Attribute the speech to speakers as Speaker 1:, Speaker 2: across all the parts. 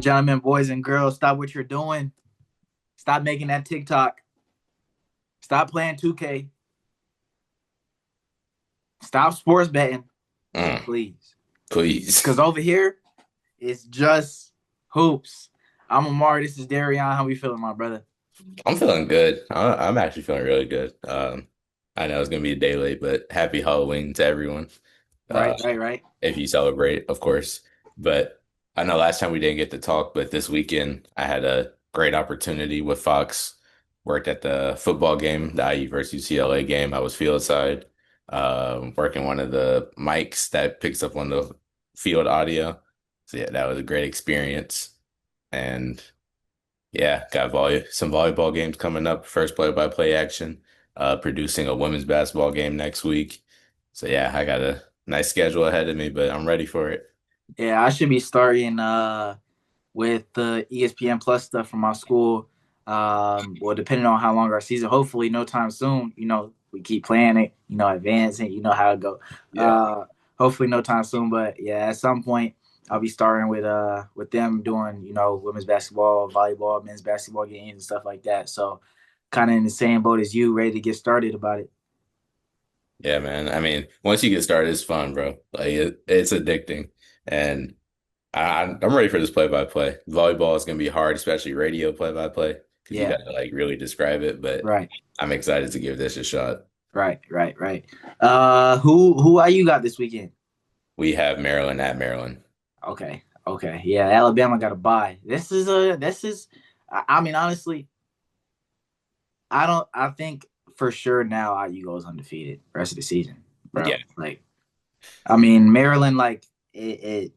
Speaker 1: gentlemen, boys and girls, stop what you're doing. Stop making that TikTok. Stop playing 2K. Stop sports betting,
Speaker 2: Mm,
Speaker 1: please.
Speaker 2: please.
Speaker 1: Because over here, it's just hoops. I'm Amari. This is Darion. How we feeling, my brother?
Speaker 2: I'm feeling good. I'm actually feeling really good. I know it's gonna be a day late, but happy Halloween to everyone. Uh,
Speaker 1: Right, right, right.
Speaker 2: if you celebrate, of course. But I know last time we didn't get to talk, but this weekend I had a great opportunity with Fox. Worked at the football game, the IU versus UCLA game. I was fieldside, working one of the mics that picks up on the field audio. So yeah, that was a great experience. And yeah, got some volleyball games coming up. First play-by-play action. Producing a women's basketball game next week. So yeah, I got a nice schedule ahead of me, but I'm ready for it.
Speaker 1: Yeah, I should be starting with the ESPN Plus stuff from my school. Well, depending on how long our season, hopefully no time soon. We keep playing it, advancing, how it go.
Speaker 2: Yeah.
Speaker 1: Uh, Hopefully no time soon, but yeah, at some point I'll be starting with them doing, women's basketball, volleyball, men's basketball games and stuff like that. So kind of in the same boat as you, ready to get started about it.
Speaker 2: Yeah, man. I mean, once you get started, it's fun, bro. Like it's addicting. And I'm ready for this play-by-play. Volleyball is gonna be hard, especially radio play-by-play, because you
Speaker 1: Yeah,
Speaker 2: gotta like really describe it, but
Speaker 1: right,
Speaker 2: I'm excited to give this a shot.
Speaker 1: right. Who are you got this weekend?
Speaker 2: We have Maryland at Maryland.
Speaker 1: Okay. Yeah, Alabama got a bye. This is. I mean, honestly, I don't. I think for sure now IU goes undefeated rest of the season,
Speaker 2: Yeah,
Speaker 1: bro. Like, I mean, Maryland, like it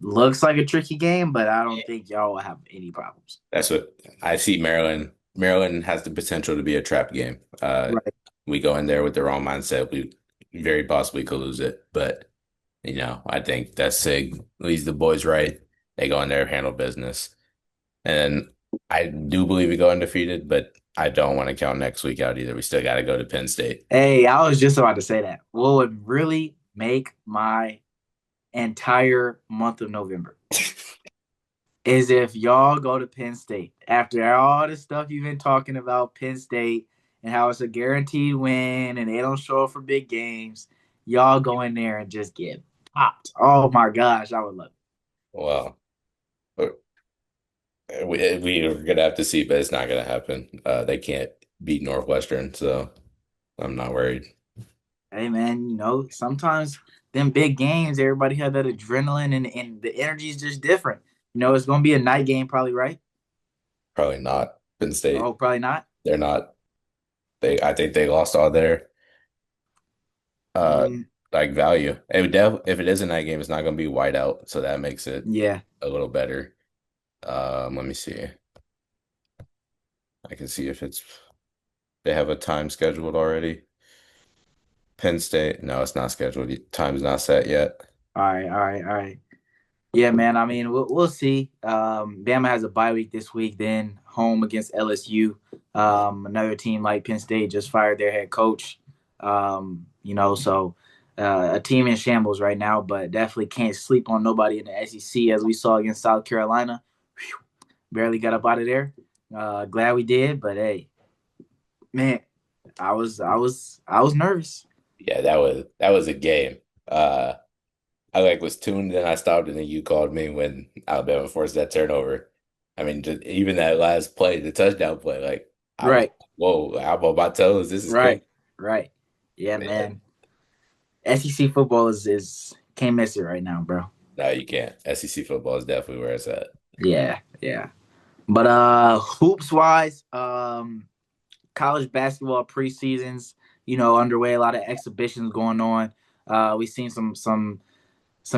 Speaker 1: looks like a tricky game, but I don't think y'all will have any problems.
Speaker 2: that's what I see Maryland. Maryland has the potential to be a trap game.
Speaker 1: Right.
Speaker 2: We go in there with the wrong mindset, we very possibly could lose it. But I think that Sig leads the boys right. They go in there, handle business, and I do believe we go undefeated. But I don't want to count next week out either. We still got to go to Penn State.
Speaker 1: Hey, I was just about to say that. What would really make my entire month of November is if y'all go to Penn State after all the stuff you've been talking about Penn State and how it's a guaranteed win and they don't show up for big games. Y'all go in there and just get popped. Oh my gosh, I would love it.
Speaker 2: Well, we're gonna have to see, but it's not gonna happen. They can't beat Northwestern, so I'm not worried.
Speaker 1: Hey man, sometimes them big games, everybody have that adrenaline and the energy is just different. It's gonna be a night game, probably, right?
Speaker 2: Probably not Penn State.
Speaker 1: Oh, probably not.
Speaker 2: They're not. I think they lost all their uh
Speaker 1: Mm,
Speaker 2: like value. If it is a night game, it's not gonna be white out, so that makes it
Speaker 1: yeah.
Speaker 2: a little better. Let me see. I can see if they have a time scheduled already. Penn State, no, it's not scheduled. The time's not set yet.
Speaker 1: All right. Yeah, man. I mean, we'll see. Bama has a bye week this week, then home against LSU. Another team like Penn State just fired their head coach. So a team in shambles right now, but definitely can't sleep on nobody in the SEC as we saw against South Carolina. Whew, barely got up out of there. Glad we did, but hey, man, I was nervous.
Speaker 2: Yeah, that was a game. I like was tuned, then I stopped, and then you called me when Alabama forced that turnover. I mean, just even that last play, the touchdown play, like I was,
Speaker 1: Right,
Speaker 2: whoa, I'm on my toes. This is crazy.
Speaker 1: right, right. Yeah,
Speaker 2: Yeah.
Speaker 1: man. SEC football is can't miss it right now, bro.
Speaker 2: No, you can't. SEC football is definitely where it's at.
Speaker 1: Yeah. But hoops wise, college basketball preseasons, underway, a lot of exhibitions going on. We've seen some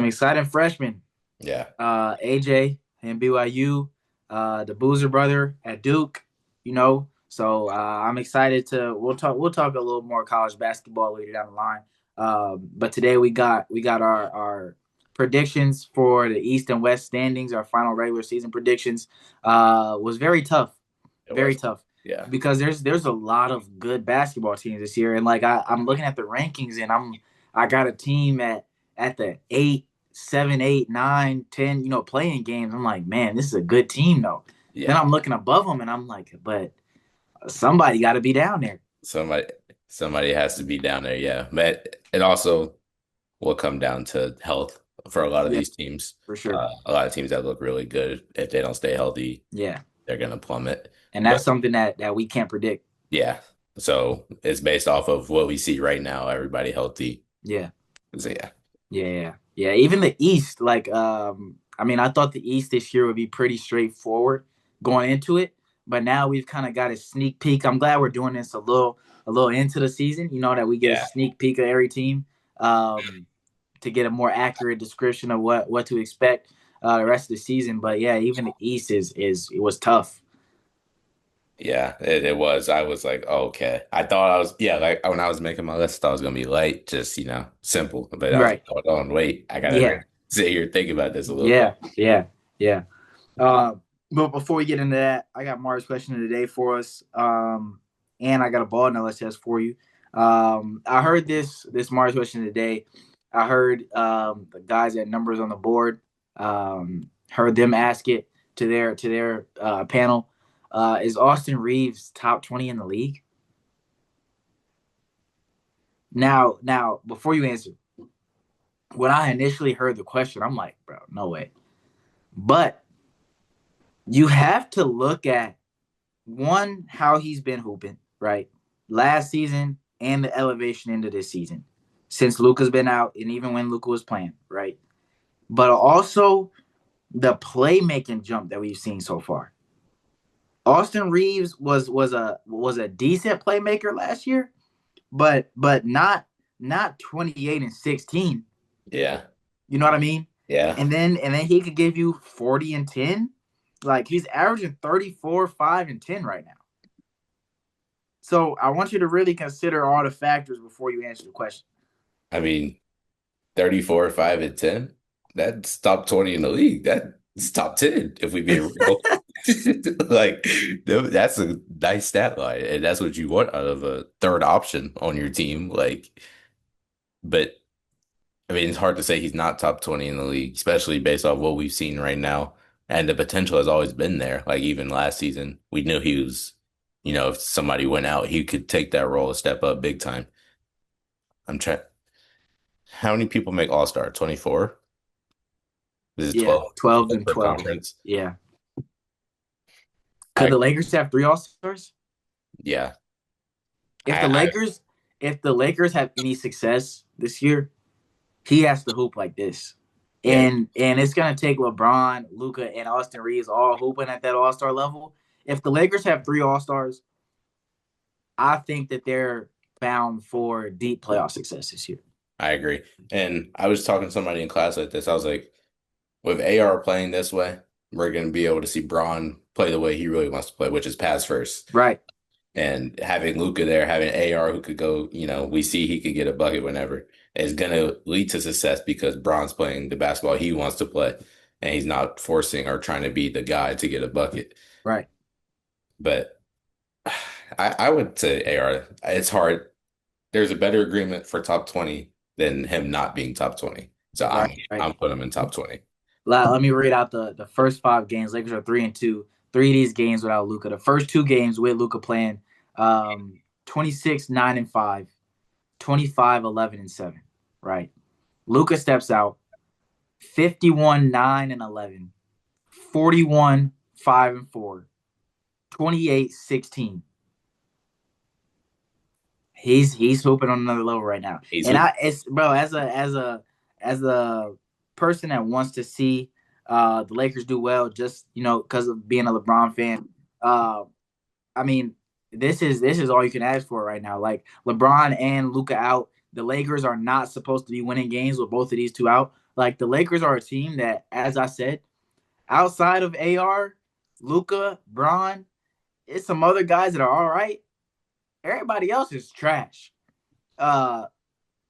Speaker 1: exciting freshmen.
Speaker 2: Yeah.
Speaker 1: AJ and BYU, the Boozer brother at Duke, you know. So I'm excited to we'll talk a little more college basketball later down the line. But today we got our predictions for the East and West standings. Our final regular season predictions was very tough,
Speaker 2: It
Speaker 1: very
Speaker 2: was.
Speaker 1: tough
Speaker 2: Yeah.
Speaker 1: because there's a lot of good basketball teams this year, and like I'm looking at the rankings, and I got a team at the 8, 7, 8, 9, 10, playing games. I'm like, man, this is a good team though. Then
Speaker 2: Yeah.
Speaker 1: I'm looking above them and I'm like, but somebody got to be down there.
Speaker 2: Somebody somebody has to be down there, yeah. But it also will come down to health for a lot of
Speaker 1: Yeah,
Speaker 2: these teams.
Speaker 1: for sure.
Speaker 2: A lot of teams that look really good, if they don't stay healthy,
Speaker 1: Yeah.
Speaker 2: they're gonna plummet.
Speaker 1: And
Speaker 2: But
Speaker 1: that's something that we can't predict.
Speaker 2: yeah, so it's based off of what we see right now, everybody healthy.
Speaker 1: Yeah.
Speaker 2: So yeah.
Speaker 1: Yeah. Even the East, like, I mean, I thought the East this year would be pretty straightforward going into it, but now we've kind of got a sneak peek. I'm glad we're doing this a little into the season, that we get a
Speaker 2: Yeah.
Speaker 1: sneak peek of every team, to get a more accurate description of what to expect the rest of the season. But yeah, even the East is it was tough.
Speaker 2: Yeah, it was. I was like, oh, okay. I thought I was, yeah, like when I was making my list, I thought it was gonna be light, just simple. But I was like,
Speaker 1: Right.
Speaker 2: hold on, wait, I gotta
Speaker 1: Yeah.
Speaker 2: really sit here and think about this a little bit.
Speaker 1: Yeah. Yeah. Yeah. Uh, but before we get into that, I got Mars' question of the day for us, and I got a ball knowledge test for you. I heard this Mars question of the day. I heard the guys at Numbers on the Board, heard them ask it to their panel. Is Austin Reaves top 20 in the league? Now, before you answer, when I initially heard the question, I'm like, bro, no way. But you have to look at one, how he's been hooping, right? Last season and the elevation into this season since Luka's been out and even when Luka was playing, right? But also the playmaking jump that we've seen so far. Austin Reaves was a decent playmaker last year, but not 28 and 16.
Speaker 2: Yeah,
Speaker 1: You know what I mean?
Speaker 2: yeah.
Speaker 1: And then he could give you 40 and 10. Like he's averaging 34, 5, and 10 right now. So I want you to really consider all the factors before you answer the question.
Speaker 2: I mean, 34, 5, and 10. That's top 20 in the league. That's top 10 if we being real. Like that's a nice stat line, and that's what you want out of a third option on your team. Like, but I mean, it's hard to say he's not top 20 in the league, especially based off what we've seen right now. And the potential has always been there. Like even last season, we knew he was, if somebody went out, he could take that role and step up big time. I'm trying. How many people make All-Star? 24? This is
Speaker 1: Yeah,
Speaker 2: 12,
Speaker 1: 12
Speaker 2: 12
Speaker 1: and
Speaker 2: per
Speaker 1: 12.
Speaker 2: conference.
Speaker 1: Yeah. Could
Speaker 2: I
Speaker 1: the Lakers have 3 All-Stars?
Speaker 2: yeah.
Speaker 1: If the
Speaker 2: I
Speaker 1: Lakers if the Lakers have any success this year, he has to hoop like this.
Speaker 2: yeah,
Speaker 1: And it's gonna take LeBron, Luka, and Austin Reeves all hooping at that All-Star level. If the Lakers have 3 All-Stars, I think that they're bound for deep playoff success this year.
Speaker 2: I agree. And I was talking to somebody in class like this. I was like, with AR playing this way, we're going to be able to see Braun play the way he really wants to play, which is pass first.
Speaker 1: Right.
Speaker 2: And having Luca there, having AR who could go, we see he could get a bucket whenever, is going to lead to success because Braun's playing the basketball he wants to play, and he's not forcing or trying to be the guy to get a bucket.
Speaker 1: Right.
Speaker 2: But I would say AR, it's hard. There's a better agreement for top 20 than him not being top 20. So
Speaker 1: Right.
Speaker 2: I'm
Speaker 1: Right.
Speaker 2: I'm putting him in top 20.
Speaker 1: Let me read out the first 5 games. Lakers are 3-2. 3 of these games without Luka. The first 2 games with Luka playing, 26, 9 and 5, 25, 11 and 7. Right. Luka steps out, 51, 9 and 11, 41, 5 and 4, 28, 16. He's hooping on another level right now.
Speaker 2: He's
Speaker 1: And it's bro, as a person that wants to see the Lakers do well, just because of being a LeBron fan. I mean, this is all you can ask for right now. Like LeBron and Luka out, the Lakers are not supposed to be winning games with both of these two out. Like the Lakers are a team that, as I said, outside of AR, Luka, Braun, it's some other guys that are all right. Everybody else is trash. Uh,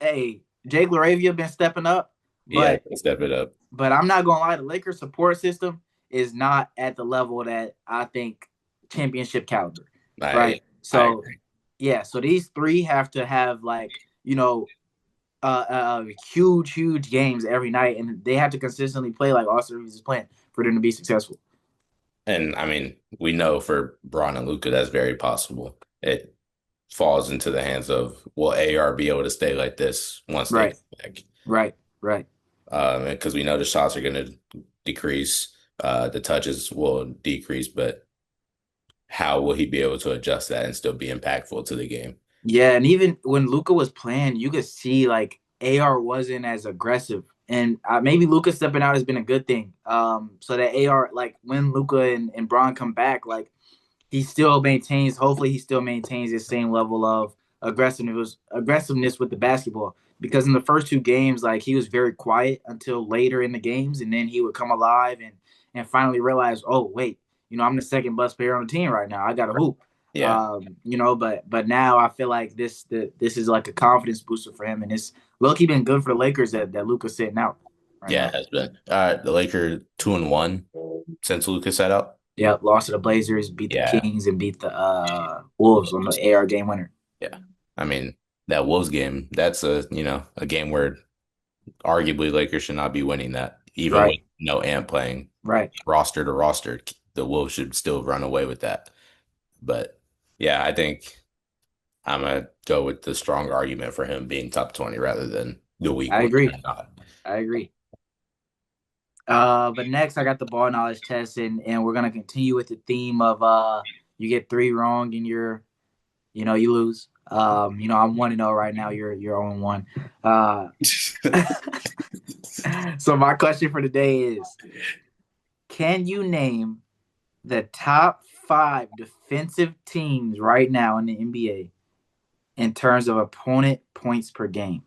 Speaker 1: hey, Jake LaRavia been stepping up,
Speaker 2: Yeah,
Speaker 1: but
Speaker 2: step it up.
Speaker 1: I'm not gonna lie, the Lakers support system is not at the level that I think championship caliber,
Speaker 2: I
Speaker 1: right?
Speaker 2: I
Speaker 1: So
Speaker 2: agree.
Speaker 1: yeah, so these three have to have like huge games every night, and they have to consistently play like Austin Reaves is playing for them to be successful.
Speaker 2: And I mean, we know for Braun and Luca that's very possible. It falls into the hands of will AR be able to stay like this once they
Speaker 1: Right,
Speaker 2: come back?
Speaker 1: right, right.
Speaker 2: Because we know the shots are going to decrease, the touches will decrease, but how will he be able to adjust that and still be impactful to the game?
Speaker 1: Yeah, and even when Luca was playing, you could see like AR wasn't as aggressive, and maybe Luca stepping out has been a good thing. So that AR, like when Luca and Braun come back, like he still maintains. Hopefully, he still maintains his same level of aggressiveness with the basketball. Because in the first two games, like he was very quiet until later in the games, and then he would come alive and finally realize, oh wait, I'm the second best player on the team right now. I got to hoop.
Speaker 2: Yeah.
Speaker 1: But now I feel like this is like a confidence booster for him, and it's low-key been good for the Lakers that Luca's sitting out right
Speaker 2: Yeah,
Speaker 1: now.
Speaker 2: it has been. The Lakers 2-1 since Lucas set out.
Speaker 1: Yeah, lost to the Blazers, beat the
Speaker 2: Yeah,
Speaker 1: Kings, and beat the Wolves on the AR game winner.
Speaker 2: yeah. I mean, that Wolves game, that's a game where arguably Lakers should not be winning that, even with
Speaker 1: Right,
Speaker 2: no Ant playing
Speaker 1: right.
Speaker 2: roster to roster. The Wolves should still run away with that. But yeah, I think I'm gonna go with the strong argument for him being top 20 rather than the weak
Speaker 1: I
Speaker 2: one
Speaker 1: agree.
Speaker 2: or not.
Speaker 1: I agree. But next I got the ball knowledge test, and we're gonna continue with the theme of you get three wrong and you lose. I'm 1-0 right now. You're 0-1. So my question for today is: can you name the top five defensive teams right now in the NBA in terms of opponent points per game?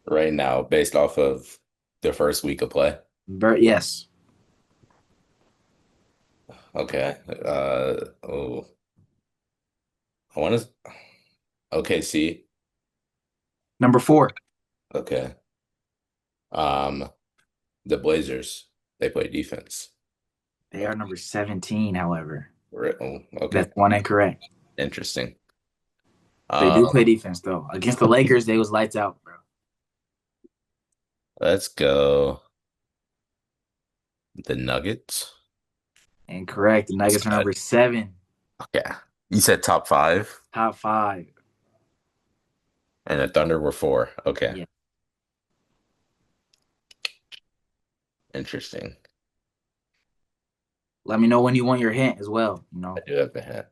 Speaker 2: Right now, based off of the first week of play.
Speaker 1: Yes.
Speaker 2: Okay. Oh, I want to. Okay, see.
Speaker 1: Number four.
Speaker 2: Okay. Um, the Blazers, they play defense.
Speaker 1: They are number 17, however.
Speaker 2: Oh, okay.
Speaker 1: That's one incorrect.
Speaker 2: Interesting.
Speaker 1: They do play
Speaker 2: Um,
Speaker 1: defense though. Against the Lakers, they was lights out, bro.
Speaker 2: let's go the Nuggets.
Speaker 1: Incorrect. The
Speaker 2: That's
Speaker 1: Nuggets are
Speaker 2: good.
Speaker 1: number seven.
Speaker 2: Okay. You said top five,
Speaker 1: Top five.
Speaker 2: and the Thunder were four. Okay.
Speaker 1: Yeah.
Speaker 2: Interesting.
Speaker 1: Let me know when you want your hint as well.
Speaker 2: I do have a hint.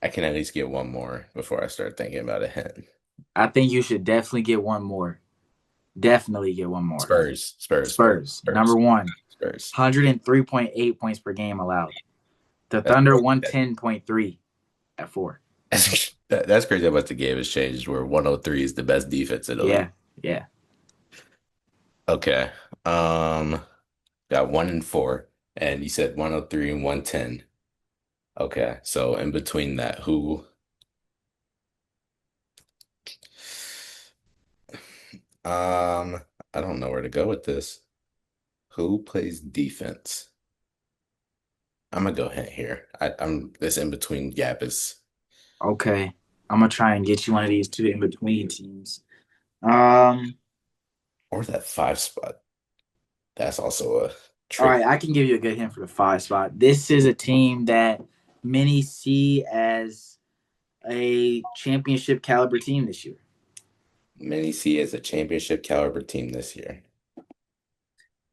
Speaker 2: I can at least get one more before I start thinking about a hint.
Speaker 1: I think you should definitely get one more. Definitely get one more.
Speaker 2: Spurs, Spurs, Spurs,
Speaker 1: Spurs, number
Speaker 2: Spurs,
Speaker 1: one,
Speaker 2: Spurs.
Speaker 1: 103.8 points per game allowed. The
Speaker 2: That's
Speaker 1: Thunder
Speaker 2: crazy.
Speaker 1: 110.3 at four.
Speaker 2: That's crazy how much the game has changed where 103 is the best defense in the league.
Speaker 1: Yeah, yeah.
Speaker 2: Okay. Um, got 1 and 4, and you said 103 and 110. Okay. So in between that, who um I don't know where to go with this. Who plays defense? I'm gonna go ahead here. I'm this in between gap is
Speaker 1: Okay. I'm gonna try and get you one of these two in between teams. Um,
Speaker 2: or that 5 spot. That's also a
Speaker 1: all
Speaker 2: trick.
Speaker 1: right, I can give you a good hint for the five spot. This is a team that many see as a championship caliber team this year.
Speaker 2: Many see as a championship caliber team this year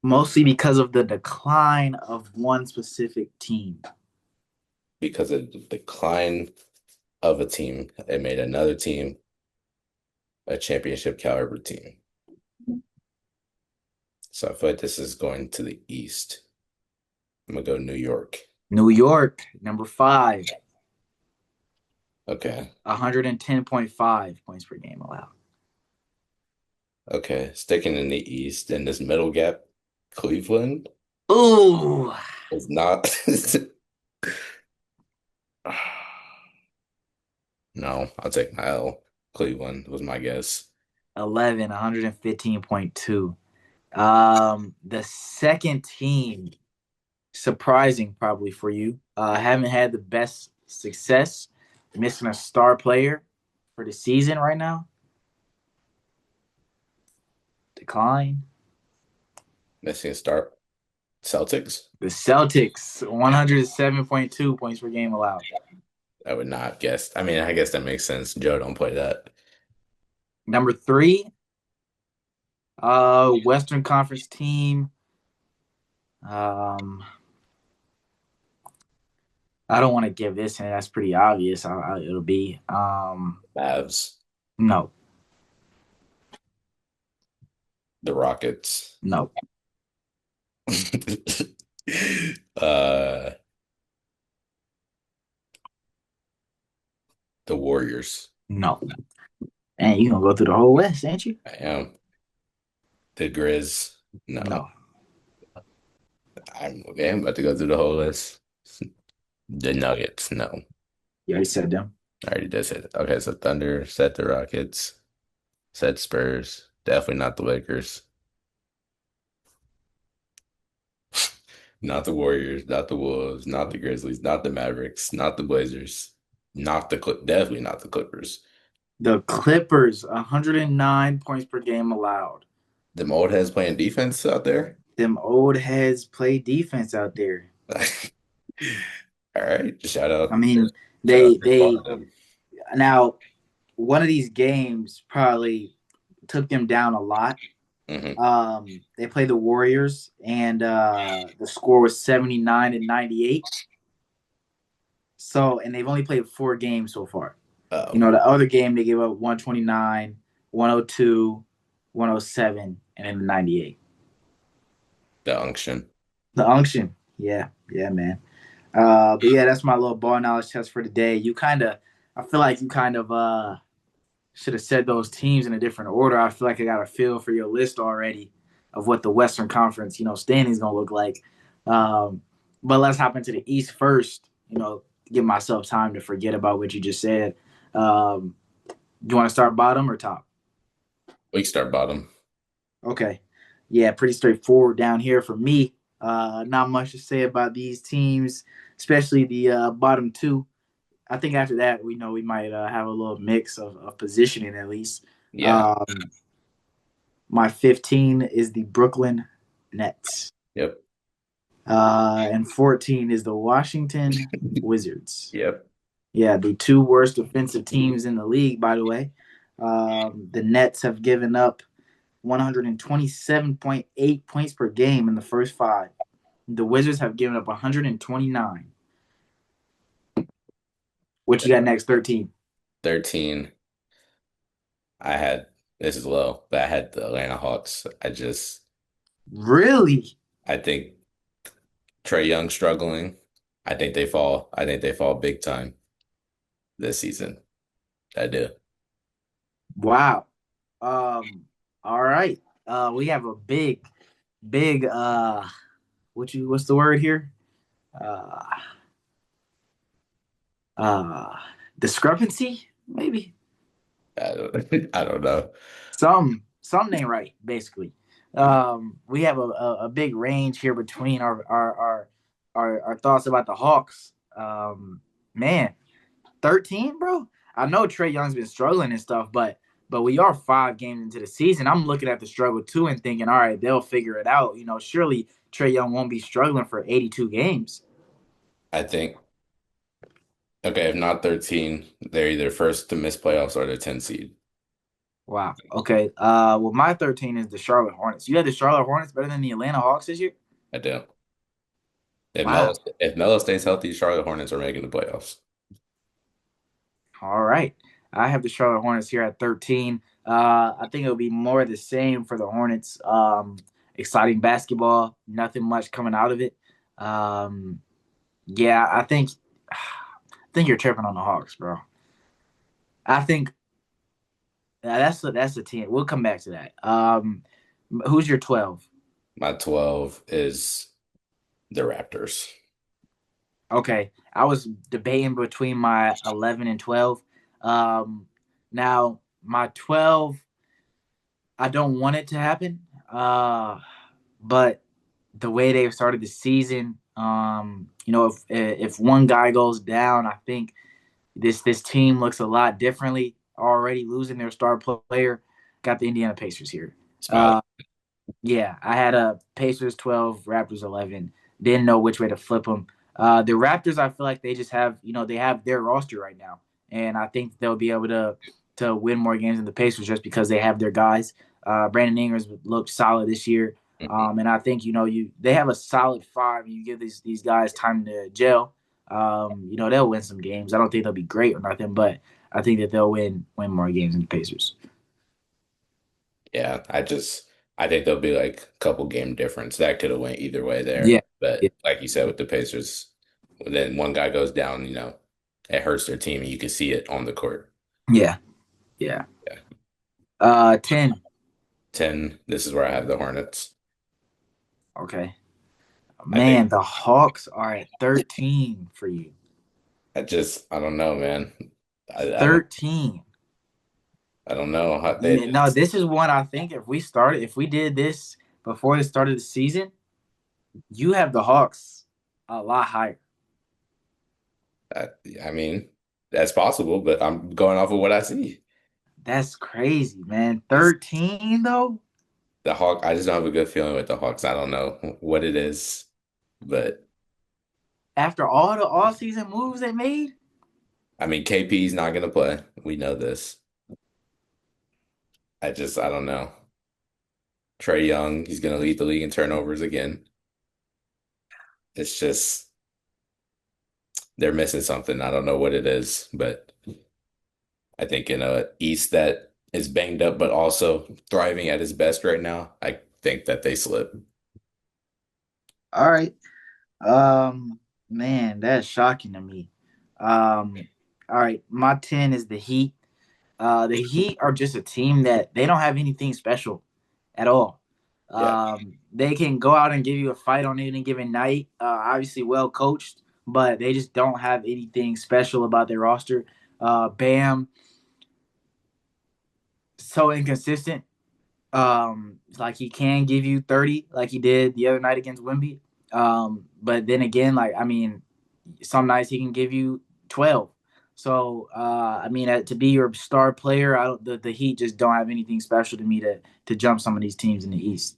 Speaker 1: Mostly because of the decline of one specific team.
Speaker 2: because of the decline of a team. It made another team a championship caliber team. So I feel like this is going to the East. I'm gonna go New York.
Speaker 1: New York, number five,
Speaker 2: Okay.
Speaker 1: 110.5 points per game allowed.
Speaker 2: Okay. Sticking in the East in this middle gap, Cleveland
Speaker 1: Ooh,
Speaker 2: is not. No, I'll take my L. Cleveland was my guess.
Speaker 1: 11, 115.2. The second team, surprising probably for you, haven't had the best success, missing a star player for the season right now. Decline.
Speaker 2: Let's see, start Celtics.
Speaker 1: The Celtics, 107.2 points per game allowed.
Speaker 2: I would not have guessed. I mean, I guess that makes sense. Joe don't play that.
Speaker 1: Number 3, Western Conference team. I don't want to give this, and that's pretty obvious. It'll be
Speaker 2: Mavs,
Speaker 1: no,
Speaker 2: the Rockets.
Speaker 1: no,
Speaker 2: uh, the Warriors.
Speaker 1: no. And you gonna go through the whole West, ain't you?
Speaker 2: I am. The Grizz. No.
Speaker 1: No.
Speaker 2: I'm okay. I'm about to go through the whole list. The Nuggets. No.
Speaker 1: You already said them.
Speaker 2: I already did say that. Okay, so Thunder, set the Rockets, set Spurs. Definitely not the Lakers. Not the Warriors, not the Wolves, not the Grizzlies, not the Mavericks, not the Blazers, not the Clip, definitely not the Clippers.
Speaker 1: The Clippers, 109 points per game allowed.
Speaker 2: Them old heads playing defense out there.
Speaker 1: Them old heads play defense out there.
Speaker 2: All right, shout out.
Speaker 1: I mean,
Speaker 2: Shout out
Speaker 1: they
Speaker 2: to them.
Speaker 1: now one of these games probably took them down a lot. They played the Warriors, and the score was 79-98. So, and they've only played 4 games so far.
Speaker 2: Oh,
Speaker 1: You know, the other game they gave up 129, 102, 107, and then 98.
Speaker 2: the unction.
Speaker 1: The unction. Yeah, man. But yeah, that's my little ball knowledge test for today. I feel like you kind of should have said those teams in a different order. I feel like I got a feel for your list already of what the Western Conference, standings gonna look like. But let's hop into the East first. Give myself time to forget about what you just said. You want to start bottom or top?
Speaker 2: We can start bottom.
Speaker 1: Okay. Yeah, pretty straightforward down here for me. Not much to say about these teams, especially the bottom 2. I think after that, we might have a little mix of positioning at least.
Speaker 2: Yeah.
Speaker 1: My 15 is the Brooklyn Nets.
Speaker 2: Yep.
Speaker 1: And 14 is the Washington Wizards.
Speaker 2: Yep.
Speaker 1: Yeah, the 2 worst defensive teams in the league, by the way. The Nets have given up 127.8 points per game in the first 5. The Wizards have given up 129. What you got next, 13?
Speaker 2: 13. This is low, but I had the Atlanta Hawks.
Speaker 1: Really?
Speaker 2: I think Trae Young struggling. I think they fall. I think they fall big time this season. I do.
Speaker 1: Wow. All right. We have a big what's the word here? Discrepancy, maybe.
Speaker 2: I don't know.
Speaker 1: Something ain't right, basically. We have a big range here between our thoughts about the Hawks. Man, 13, bro. I know Trae Young's been struggling and stuff, but we are 5 games into the season. I'm looking at the struggle too and thinking, all right, they'll figure it out. Surely Trae Young won't be struggling for 82 games.
Speaker 2: I think, okay, if not 13, they're either first to miss playoffs or the 10 seed.
Speaker 1: Wow. Okay. Well, my 13 is the Charlotte Hornets. You had the Charlotte Hornets better than the Atlanta Hawks this year?
Speaker 2: I do.
Speaker 1: Wow.
Speaker 2: If Melo stays healthy, Charlotte Hornets are making the playoffs.
Speaker 1: All right. I have the Charlotte Hornets here at 13. I think it'll be more of the same for the Hornets. Exciting basketball, nothing much coming out of it. Yeah, I think you're tripping on the Hawks, bro. I think that's the team. We'll come back to that. Who's your 12?
Speaker 2: My 12 is the Raptors.
Speaker 1: Okay, I was debating between my 11 and 12. Now my 12, I don't want it to happen. But the way they've started the season, if one guy goes down, I think this team looks a lot differently. Already losing their star player, got the Indiana Pacers here.
Speaker 2: Smiley.
Speaker 1: Uh, yeah, I had a Pacers 12, Raptors 11. Didn't know which way to flip them. The Raptors, I feel like they just have, they have their roster right now, and I think they'll be able to win more games than the Pacers just because they have their guys. Brandon Ingram's looked solid this year,
Speaker 2: Mhm.
Speaker 1: and I think they have a solid five. You give these guys time to gel. They'll win some games. I don't think they'll be great or nothing, but I think that they'll win more games than the Pacers.
Speaker 2: Yeah, I think there'll be like a couple game difference. That could have went either way there.
Speaker 1: Yeah, yeah,
Speaker 2: But like you said with the Pacers, when then one guy goes down, it hurts their team and you can see it on the court.
Speaker 1: yeah, yeah.
Speaker 2: Yeah.
Speaker 1: 10.
Speaker 2: 10, this is where I have the Hornets.
Speaker 1: Okay.
Speaker 2: I think
Speaker 1: Man, the Hawks are at 13 for you.
Speaker 2: I don't know, man. I don't
Speaker 1: 13.
Speaker 2: I don't know how they
Speaker 1: No, this is one I think if we did this before the start of the season, you have the Hawks a lot higher.
Speaker 2: I, I mean, that's possible, but I'm going off of what I see.
Speaker 1: That's crazy, man.
Speaker 2: It's
Speaker 1: 13 though?
Speaker 2: the Hawk. I just don't have a good feeling with the Hawks. I don't know what it is, but
Speaker 1: After all the all-season moves they made?
Speaker 2: I mean, KP's not gonna play. We know this. I don't know. Trey Young, he's gonna lead the league in turnovers again. It's just they're missing something. I don't know what it is, but I think in a East that is banged up but also thriving at its best right now, I think that they slip.
Speaker 1: All right. Man, that's shocking to me. All right, my 10 is the Heat. The Heat are just a team that they don't have anything special at all.
Speaker 2: Yeah.
Speaker 1: They can go out and give you a fight on any given night. Obviously, well coached, but they just don't have anything special about their roster. Bam, so inconsistent. Like he can give you 30, like he did the other night against Wimby. But then again, like I mean, some nights he can give you 12. So I mean, to be your star player, the Heat just don't have anything special to me to jump some of these teams in the East.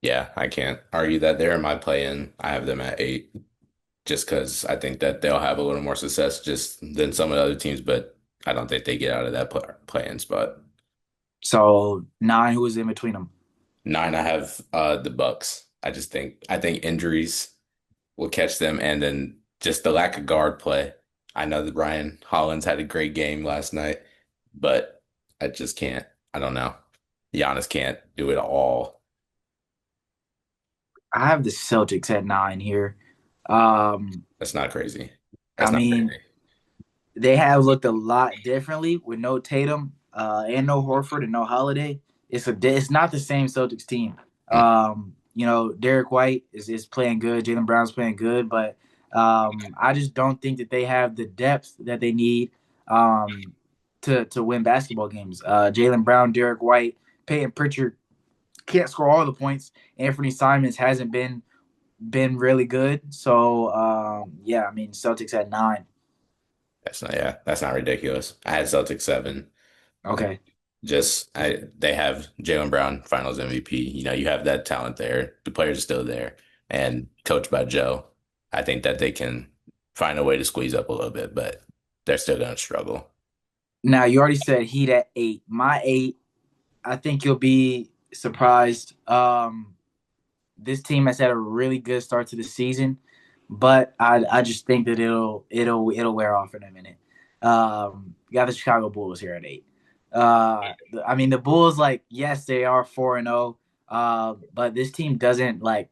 Speaker 2: Yeah, I can't argue that they're in my play-in. I have them at 8 just because I think that they'll have a little more success just than some of the other teams, but I don't think they get out of that play-in spot.
Speaker 1: So 9, who is in between them?
Speaker 2: 9, I have the Bucks. I think injuries will catch them, and then just the lack of guard play. I know that Ryan Hollins had a great game last night, but I just can't. I don't know. Giannis can't do it all.
Speaker 1: I have the Celtics at 9 here. Um,
Speaker 2: That's not crazy.
Speaker 1: I
Speaker 2: That's not
Speaker 1: mean,
Speaker 2: crazy.
Speaker 1: they have looked a lot differently with no Tatum and no Horford and no Holiday. It's not the same Celtics team.
Speaker 2: Mm.
Speaker 1: Derek White is playing good. Jaylen Brown's playing good, but I just don't think that they have the depth that they need um, to win basketball games. Jaylen Brown, Derek White, Peyton Pritchard can't score all the points. Anthony Simons hasn't been really good. So yeah, I mean Celtics at 9.
Speaker 2: That's not ridiculous. I had Celtics 7.
Speaker 1: Okay.
Speaker 2: They have Jaylen Brown Finals MVP. You have that talent there. The players are still there, and coached by Joe. I think that they can find a way to squeeze up a little bit, but they're still going to struggle.
Speaker 1: Now you already said Heat at 8. My 8, I think you'll be surprised. This team has had a really good start to the season, but I just think that it'll wear off in a minute. You got the Chicago Bulls here at 8. I mean the Bulls, like yes they are 4-0, but this team doesn't like.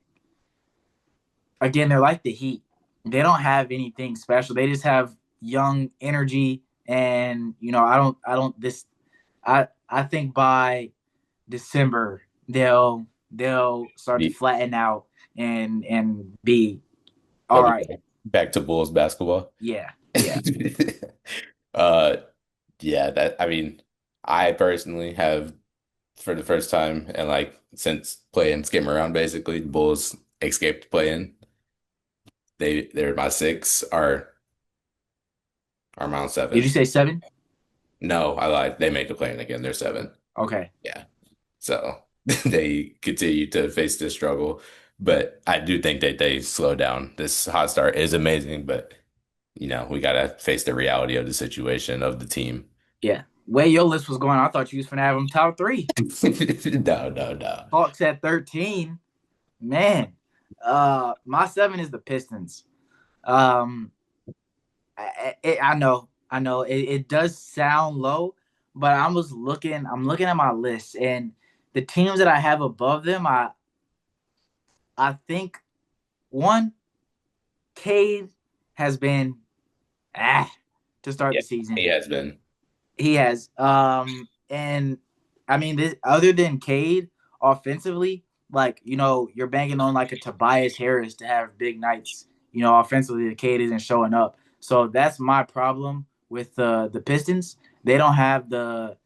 Speaker 1: Again, they're like the Heat. They don't have anything special. They just have young energy, and I think by December they'll start to
Speaker 2: Be-
Speaker 1: flatten out and be all
Speaker 2: They'll be
Speaker 1: right.
Speaker 2: back to Bulls basketball.
Speaker 1: Yeah, yeah.
Speaker 2: Uh, yeah, I mean, I personally have for the first time and like since playing Skim Around basically, the Bulls escaped playing. They're my 6 are Mount
Speaker 1: Did you
Speaker 2: 7.
Speaker 1: say 7?
Speaker 2: No, I lied. They made the play-in again. They're 7.
Speaker 1: Okay.
Speaker 2: Yeah. So. they continue to face this struggle. But I do think that they slow down. This hot start is amazing, but we gotta face the reality of the situation of the team.
Speaker 1: Yeah. Way your list was going, I thought you was gonna have them top three.
Speaker 2: No, no, no.
Speaker 1: Hawks at 13. Man. My 7 is the Pistons. Um, I know it does sound low, but I'm looking at my list and the teams that I have above them, I think one, Cade has been ah to start
Speaker 2: Yeah,
Speaker 1: the season.
Speaker 2: he has been.
Speaker 1: He has. And I mean, this other than Cade, offensively, like you're banking on like a Tobias Harris to have big nights. Offensively, the Cade isn't showing up, so that's my problem with the Pistons. They don't have the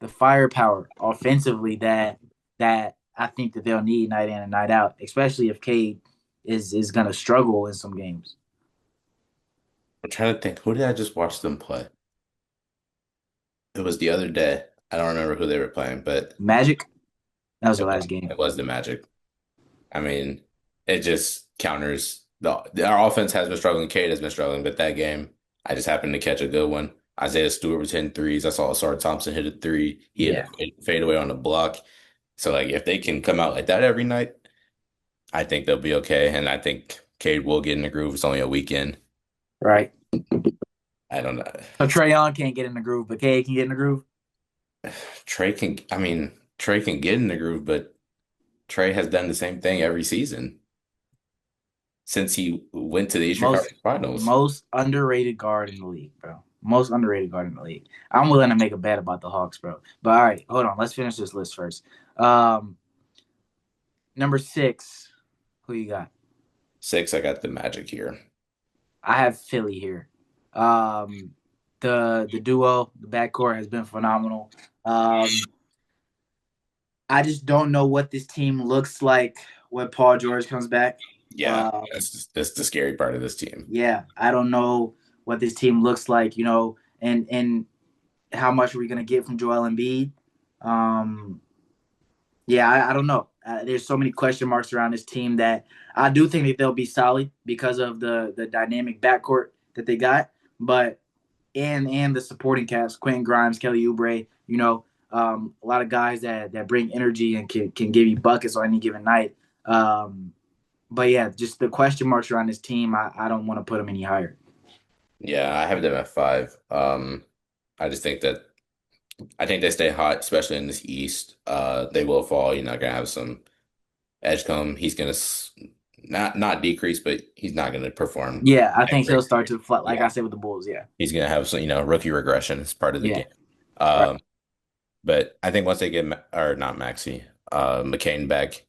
Speaker 1: firepower offensively that I think that they'll need night in and night out, especially if Cade is gonna struggle in some games.
Speaker 2: I'm trying to think, who did I just watch them play? It was the other day. I don't remember who they were playing, but
Speaker 1: Magic, that was the
Speaker 2: it was,
Speaker 1: last game.
Speaker 2: it was the Magic. I mean, it just counters our offense has been struggling. Cade has been struggling, but that game, I just happened to catch a good one. Isaiah Stewart was hitting threes. I saw Asar Thompson hit a three. He hit
Speaker 1: Yeah,
Speaker 2: a fadeaway on the block. So, like, if they can come out like that every night, I think they'll be okay. And I think Cade will get in the groove. It's only a weekend.
Speaker 1: right.
Speaker 2: I don't know.
Speaker 1: So Trae Young can't get in the groove, but Cade can get in the groove.
Speaker 2: Trey can get in the groove, but Trey has done the same thing every season since he went to the Eastern
Speaker 1: Most
Speaker 2: Conference Finals.
Speaker 1: most underrated guard in the league, bro. Most underrated guard in the league. I'm willing to make a bet about the Hawks, bro. But all right, hold on. Let's finish this list first. Um, Number 6. Who you got?
Speaker 2: Six, I got the Magic here.
Speaker 1: I have Philly here. Um, the duo, the backcourt has been phenomenal. Um, I just don't know what this team looks like when Paul George comes back.
Speaker 2: Yeah,
Speaker 1: Um,
Speaker 2: that's the scary part of this team.
Speaker 1: yeah, I don't know what this team looks like, and how much are we gonna get from Joel Embiid? Um, yeah, I don't know. There's so many question marks around this team that I do think that they'll be solid because of the dynamic backcourt that they got, but and the supporting cast, Quentin Grimes, Kelly Oubre, a lot of guys that bring energy and can give you buckets on any given night. But yeah, just the question marks around this team, I don't want to put them any higher.
Speaker 2: Yeah, I have them at five. I just think that I think they stay hot, especially in this East. They will fall. You're not gonna have some Edgecombe. He's gonna not decrease, but he's not gonna perform
Speaker 1: Yeah, I
Speaker 2: at
Speaker 1: think he'll
Speaker 2: great.
Speaker 1: start to flat, like
Speaker 2: Yeah,
Speaker 1: I said with the Bulls. Yeah,
Speaker 2: he's gonna have some, rookie regression as part of the
Speaker 1: yeah,
Speaker 2: game.
Speaker 1: right,
Speaker 2: Um, but I think once they get or not Maxi, McCain back,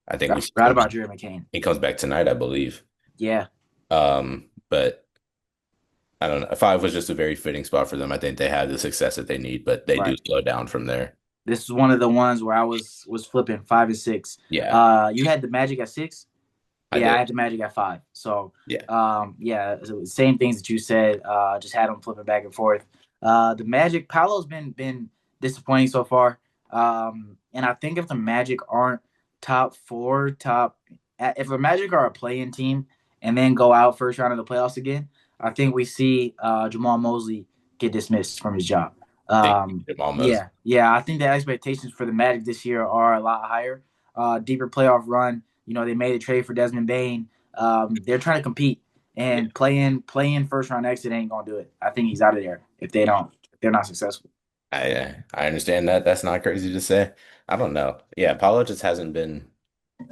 Speaker 2: I think we see
Speaker 1: right
Speaker 2: him.
Speaker 1: about Jared McCain.
Speaker 2: He comes back tonight, I believe.
Speaker 1: Yeah,
Speaker 2: But I don't know. Five was just a very fitting spot for them. I think they have the success that they need, but they do
Speaker 1: right.
Speaker 2: slow down from there.
Speaker 1: This is one of the ones where I was flipping 5 and 6.
Speaker 2: Yeah,
Speaker 1: You had the Magic at 6.
Speaker 2: I
Speaker 1: Yeah, I
Speaker 2: did.
Speaker 1: had the Magic at 5. So,
Speaker 2: Yeah.
Speaker 1: yeah, so same things that you said. Just had them flipping back and forth. The Magic, Paolo's been disappointing so far. And I think if the Magic aren't top 4, if the Magic are a play-in team and then go out first round of the playoffs again, I think we see Jamahl Mosley get dismissed from his job.
Speaker 2: Think almost.
Speaker 1: Yeah, I think the expectations for the Magic this year are a lot higher. Deeper playoff run. They made a trade for Desmond Bain. They're trying to compete,
Speaker 2: Yeah.
Speaker 1: and playing first round exit ain't gonna do it. I think he's out of there if they're not successful.
Speaker 2: I understand that. That's not crazy to say. I don't know. Yeah, Paulo just hasn't been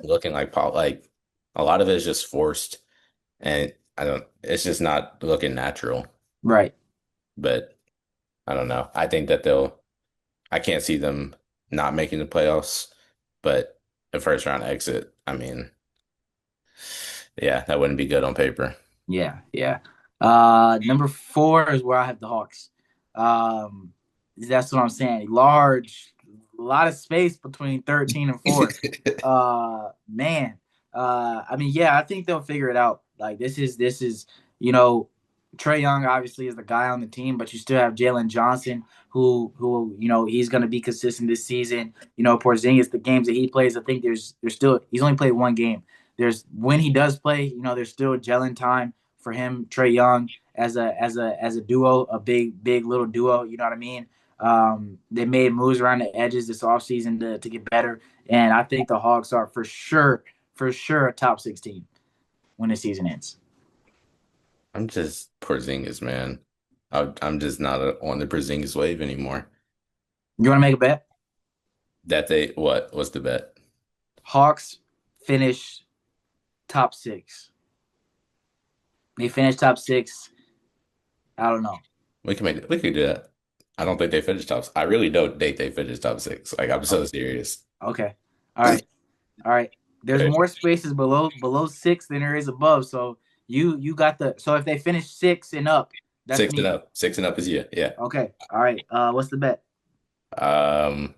Speaker 2: looking like Paul. Like a lot of it is just forced, and I don't. It's just not looking natural.
Speaker 1: Right.
Speaker 2: But I don't know. I think that they'll. I can't see them not making the playoffs, but the first round exit. I mean, yeah, that wouldn't be good on paper.
Speaker 1: Yeah. Yeah. Number 4 is where I have the Hawks. That's what I'm saying. A lot of space between 13 and 4. Man. I mean, yeah, I think they'll figure it out. Like this is you know Trae Young obviously is the guy on the team, but you still have Jalen Johnson, who he's going to be consistent this season. Porzingis, the games that he plays, I think there's still he's only played one game. There's when he does play, there's still gelling time for him, Trae Young as a duo, a big little duo. You know what I mean? They made moves around the edges this offseason to get better, and I think the Hawks are for sure a top 16 when the season ends.
Speaker 2: I'm just Porzingis, man. I'm just not on the Porzingis wave anymore.
Speaker 1: You want to make a bet?
Speaker 2: That they what? What's the bet?
Speaker 1: Hawks finish top six. They finish top six. I don't know.
Speaker 2: We could do that. I don't think they finished top. I really don't think they finished top six. Like I'm so serious.
Speaker 1: Okay. All right. All right. There's
Speaker 2: Okay.
Speaker 1: more spaces below six than there is above. So you got the so if they finish six and up, that's
Speaker 2: Six and
Speaker 1: me.
Speaker 2: up. Six and up is yeah. Yeah.
Speaker 1: Okay. All right. What's the bet?
Speaker 2: Um,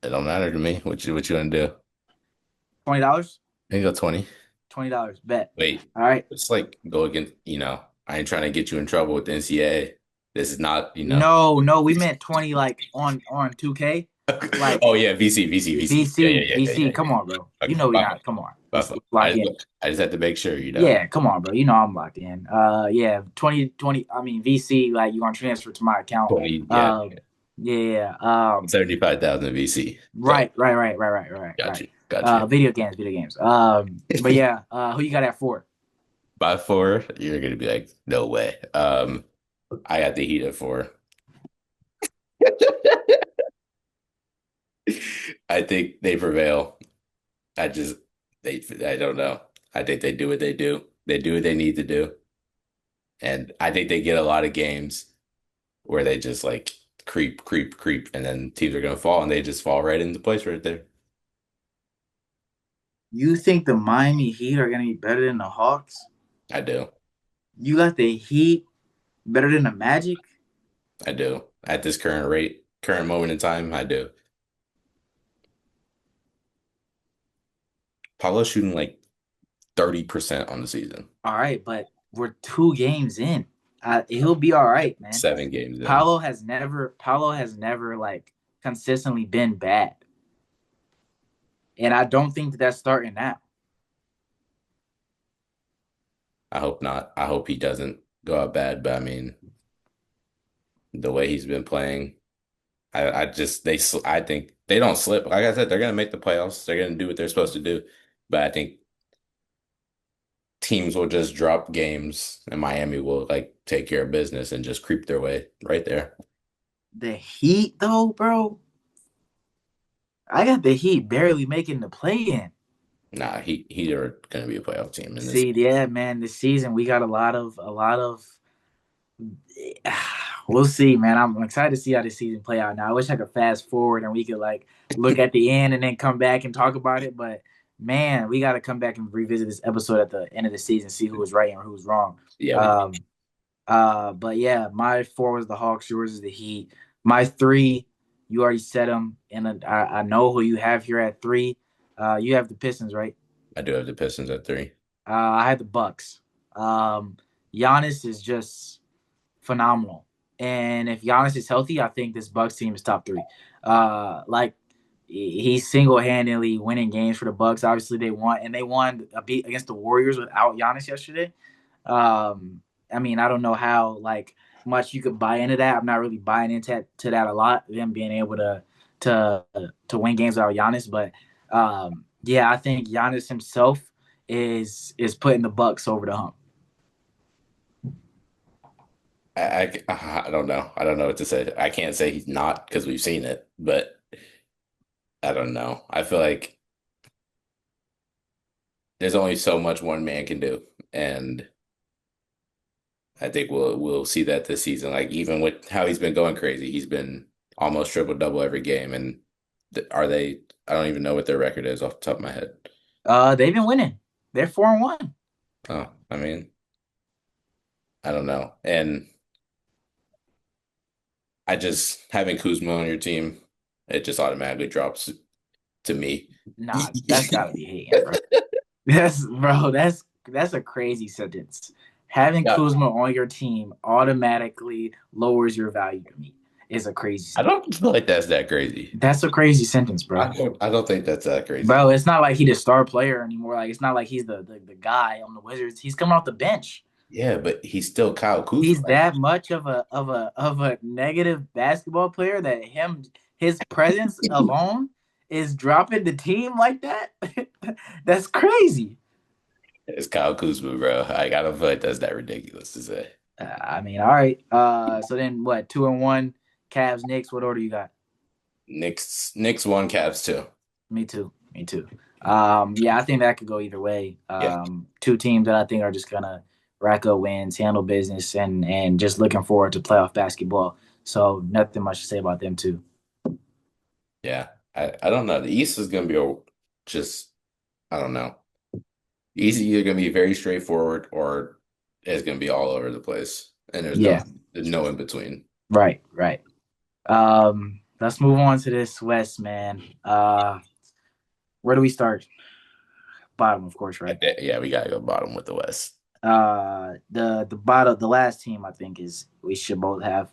Speaker 2: it don't matter to me. What you want to do?
Speaker 1: $20?
Speaker 2: I can go 20.
Speaker 1: $20. Bet.
Speaker 2: Wait,
Speaker 1: All right.
Speaker 2: it's like go against, I ain't trying to get you in trouble with the NCAA. This is not.
Speaker 1: No, no, we meant 20 like on 2K. Like
Speaker 2: Oh yeah, VC. Yeah, yeah,
Speaker 1: VC,
Speaker 2: yeah, yeah,
Speaker 1: VC.
Speaker 2: yeah,
Speaker 1: Come on, bro.
Speaker 2: yeah.
Speaker 1: You
Speaker 2: Okay,
Speaker 1: know we
Speaker 2: my
Speaker 1: not.
Speaker 2: fault.
Speaker 1: Come on.
Speaker 2: My
Speaker 1: Let's
Speaker 2: fault.
Speaker 1: lock in.
Speaker 2: I just have to make sure.
Speaker 1: Yeah, come on, bro. You know I'm locked in. Yeah, 2020. I mean VC. Like you gonna transfer to my account.
Speaker 2: 20, yeah,
Speaker 1: Um, yeah.
Speaker 2: 75,000 VC. So
Speaker 1: Right.
Speaker 2: got you.
Speaker 1: Video games. But yeah. Who you got at four?
Speaker 2: By four, you're gonna be like, no way. I got the Heat at four. I think they prevail. I just I don't know. I think they do what they do. They do what they need to do. And I think they get a lot of games where they just like creep, and then teams are gonna fall and they just fall right into place right there.
Speaker 1: You think the Miami Heat are gonna be better than the Hawks?
Speaker 2: I do.
Speaker 1: You got the Heat better than the Magic?
Speaker 2: I do. At this current moment in time, I do. Paolo's shooting like 30% on the season.
Speaker 1: All right, but we're 2 games in. He'll be all right, man.
Speaker 2: 7 games in.
Speaker 1: Paulo has never like consistently been bad, and I don't think that's starting now.
Speaker 2: I hope not. I hope he doesn't go out bad, but I mean, the way he's been playing, I think they don't slip. Like I said, they're gonna make the playoffs. They're gonna do what they're supposed to do. But I think teams will just drop games and Miami will like take care of business and just creep their way right there.
Speaker 1: The Heat, though, bro, I got the Heat barely making the play-in.
Speaker 2: Nah, he are gonna be a playoff team in this.
Speaker 1: See, yeah, man, this season we got a lot of. We'll see, man. I'm excited to see how this season play out. Now, I wish I could fast forward and we could like look at the end and then come back and talk about it. But man, we got to come back and revisit this episode at the end of the season, see who was right and who was wrong.
Speaker 2: Yeah,
Speaker 1: Um, but yeah, my four was the Hawks. Yours is the Heat. My three, you already said them, and I know who you have here at three. You have the Pistons, right?
Speaker 2: I do have the Pistons at 3.
Speaker 1: I had the Bucks. Giannis is just phenomenal, and if Giannis is healthy, I think this Bucks team is top three. Like he's single handedly winning games for the Bucks. Obviously, they won a beat against the Warriors without Giannis yesterday. I mean, I don't know how like much you could buy into that. I'm not really buying into to that a lot. Them being able to to win games without Giannis, but yeah, I think Giannis himself is putting the Bucks over the hump.
Speaker 2: I don't know. I don't know what to say. I can't say he's not because we've seen it, but I don't know. I feel like there's only so much one man can do, and I think we'll see that this season. Like even with how he's been going crazy, he's been almost triple double every game. And are they? I don't even know what their record is off the top of my head.
Speaker 1: They've been winning. They're 4-1.
Speaker 2: Oh, I mean, I don't know. And I just having Kuzma on your team, it just automatically drops to me.
Speaker 1: Nah, that's gotta be hating, bro. That's a crazy sentence. Having
Speaker 2: Yeah,
Speaker 1: Kuzma on your team automatically lowers your value to me. Is a crazy
Speaker 2: I
Speaker 1: sentence.
Speaker 2: don't feel like that's that crazy.
Speaker 1: That's a crazy sentence,
Speaker 2: I
Speaker 1: bro.
Speaker 2: don't I don't think that's that crazy.
Speaker 1: Bro, it's not like he's the star player anymore. Like it's not like he's the guy on the Wizards. He's coming off the bench.
Speaker 2: Yeah, but he's still Kyle Kuzma.
Speaker 1: He's that much of a negative basketball player that his presence alone is dropping the team like that. That's crazy.
Speaker 2: It's Kyle Kuzma, bro. I don't feel like that's that ridiculous to say.
Speaker 1: I mean, all right. So then what? 2-1, Cavs, Knicks. What order you got?
Speaker 2: Knicks won, Cavs too.
Speaker 1: Me too. Me too. Yeah, I think that could go either way.
Speaker 2: Yeah,
Speaker 1: Two teams that I think are just gonna rack up wins, handle business, and just looking forward to playoff basketball. So nothing much to say about them too.
Speaker 2: yeah. I don't know. The East is gonna be just I don't know. The East is either gonna be very straightforward or it's gonna be all over the place, and
Speaker 1: Yeah.
Speaker 2: there's no in between.
Speaker 1: Right. Right. Let's move on to this West, man. Where do we start? Bottom, of course, right?
Speaker 2: Yeah, we gotta go bottom with the West.
Speaker 1: The last team I think is we should both have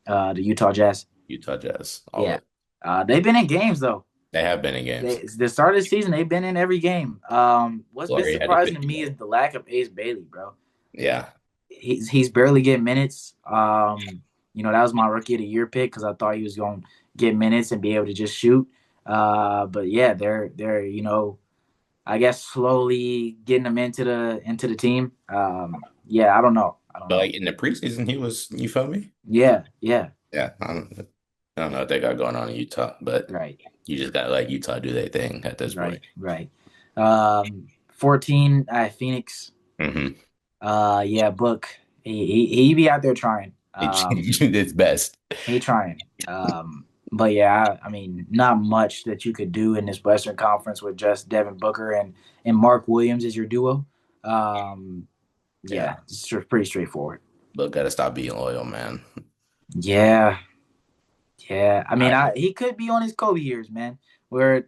Speaker 1: the Utah Jazz.
Speaker 2: Utah Jazz, all
Speaker 1: Yeah.
Speaker 2: of
Speaker 1: They've been in games though.
Speaker 2: they have been in games.
Speaker 1: The start of the season, they've been in every game. What's been
Speaker 2: Laurie had a
Speaker 1: surprising to
Speaker 2: 50.
Speaker 1: me is the lack of Ace Bailey, bro.
Speaker 2: Yeah,
Speaker 1: He's barely getting minutes. That was my rookie of the year pick because I thought he was going to get minutes and be able to just shoot. But yeah, they're I guess slowly getting him into the team. Yeah, I don't know. I don't
Speaker 2: but
Speaker 1: know.
Speaker 2: like in the preseason, you feel me?
Speaker 1: Yeah, yeah,
Speaker 2: Yeah, I don't know what they got going on in Utah, but
Speaker 1: right,
Speaker 2: you just gotta let Utah do their thing at this
Speaker 1: right,
Speaker 2: point.
Speaker 1: right. 14 at Phoenix.
Speaker 2: Hmm
Speaker 1: Yeah, Book. He be out there trying.
Speaker 2: It's best.
Speaker 1: He trying. But yeah, I mean, not much that you could do in this Western Conference with just Devin Booker and Mark Williams as your duo. Um,
Speaker 2: Yeah,
Speaker 1: yeah, it's pretty straightforward.
Speaker 2: but gotta stop being loyal, man.
Speaker 1: Yeah, yeah. I mean,
Speaker 2: I
Speaker 1: he could be on his Kobe years, man. Where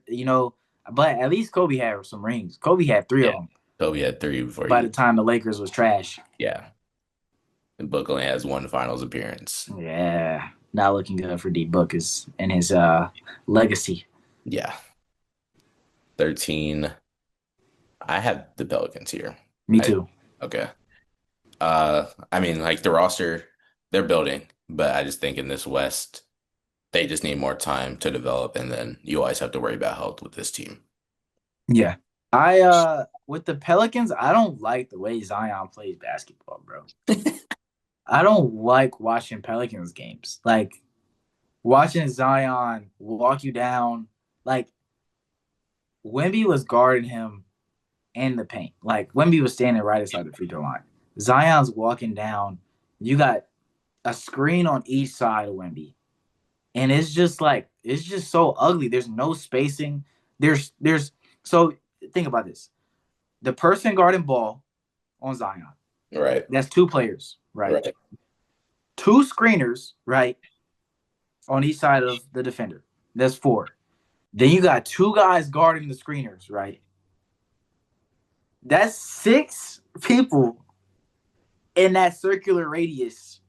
Speaker 1: but at least Kobe had some rings. Kobe had three of
Speaker 2: Yeah,
Speaker 1: them
Speaker 2: Kobe had three before
Speaker 1: by the
Speaker 2: you.
Speaker 1: time the Lakers was trash.
Speaker 2: Yeah, and Book only has one finals appearance.
Speaker 1: Yeah, not looking good for D Book is and his legacy.
Speaker 2: Yeah, 13. I have the Pelicans here.
Speaker 1: Me
Speaker 2: I
Speaker 1: too.
Speaker 2: okay. I mean, like the roster, they're building, but I just think in this West, they just need more time to develop, and then you always have to worry about health with this team.
Speaker 1: Yeah. I with the Pelicans, I don't like the way Zion plays basketball, bro. I don't like watching Pelicans games. Like watching Zion walk you down. Like Wemby was guarding him in the paint. Like Wemby was standing right inside the free throw line. Zion's walking down. You got a screen on each side of Wemby. And it's just so ugly. There's no spacing. There's so think about this. The person guarding ball on Zion.
Speaker 2: Right,
Speaker 1: That's two players, right?
Speaker 2: right.
Speaker 1: Two screeners, right, on each side of the defender. That's four. Then you got two guys guarding the screeners, right? That's six people in that circular radius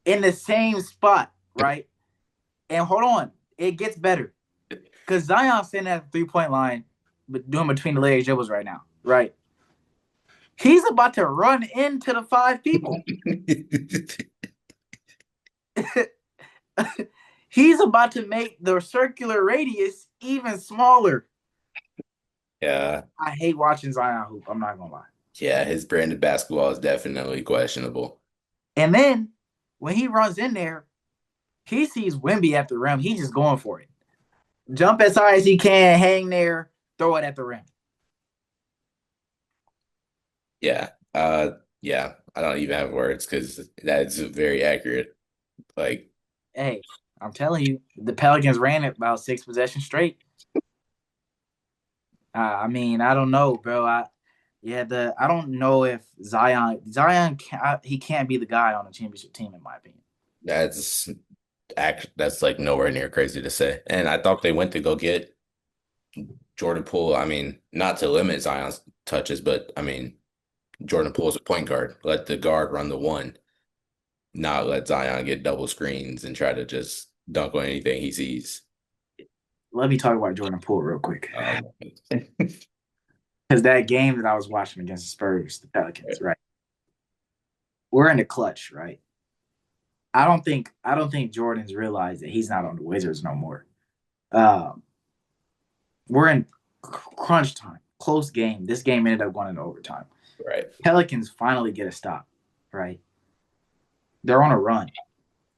Speaker 1: in the same spot, right? And hold on, it gets better. Because Zion's sitting at the 3-point line, but doing between the legs dribbles right now, right? He's about to run into the five people. He's about to make the circular radius even smaller.
Speaker 2: Yeah,
Speaker 1: I hate watching Zion hoop. I'm not gonna lie.
Speaker 2: yeah, his brand of basketball is definitely questionable.
Speaker 1: And then when he runs in there, he sees Wemby at the rim. He's just going for it. Jump as high as he can, hang there, throw it at the rim.
Speaker 2: Yeah, yeah, I don't even have words because that's very accurate. Like,
Speaker 1: Hey, I'm telling you, the Pelicans ran it about 6 possessions straight. I mean, I don't know, bro. I don't know if he can't be the guy on a championship team in my opinion.
Speaker 2: that's that's like nowhere near crazy to say. And I thought they went to go get Jordan Poole. I mean, not to limit Zion's touches, but I mean, Jordan Poole's a point guard. Let the guard run the one, not let Zion get double screens and try to just dunk on anything he sees.
Speaker 1: Let me talk about Jordan Poole real quick.
Speaker 2: Um,
Speaker 1: Because that game that I was watching against the Spurs, the Pelicans, right? We're in the clutch, right? I don't think Jordan's realized that he's not on the Wizards no more. Um, we're in crunch time, close game. This game ended up going into overtime.
Speaker 2: right,
Speaker 1: Pelicans finally get a stop, right? They're on a run,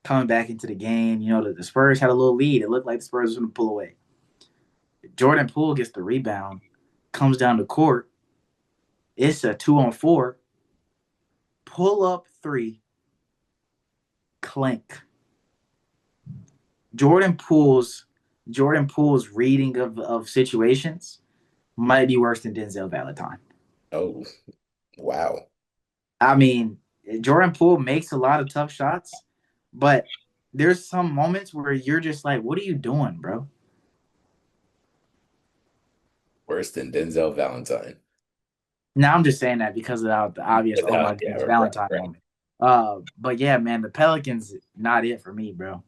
Speaker 1: coming back into the game. You know, the Spurs had a little lead. It looked like the Spurs were going to pull away. Jordan Poole gets the rebound, comes down the court. It's a 2-on-4, pull up three, clink. Jordan Poole's Jordan Poole's reading of situations might be worse than Denzel Valentine.
Speaker 2: oh, wow.
Speaker 1: I mean, Jordan Poole makes a lot of tough shots, but there's some moments where you're just like, what are you doing, bro?
Speaker 2: Worse than Denzel Valentine.
Speaker 1: Now I'm just saying that because of the obvious oh my
Speaker 2: Yeah,
Speaker 1: goodness
Speaker 2: right,
Speaker 1: Valentine
Speaker 2: right.
Speaker 1: moment. But yeah, man, the Pelicans not it for me, bro.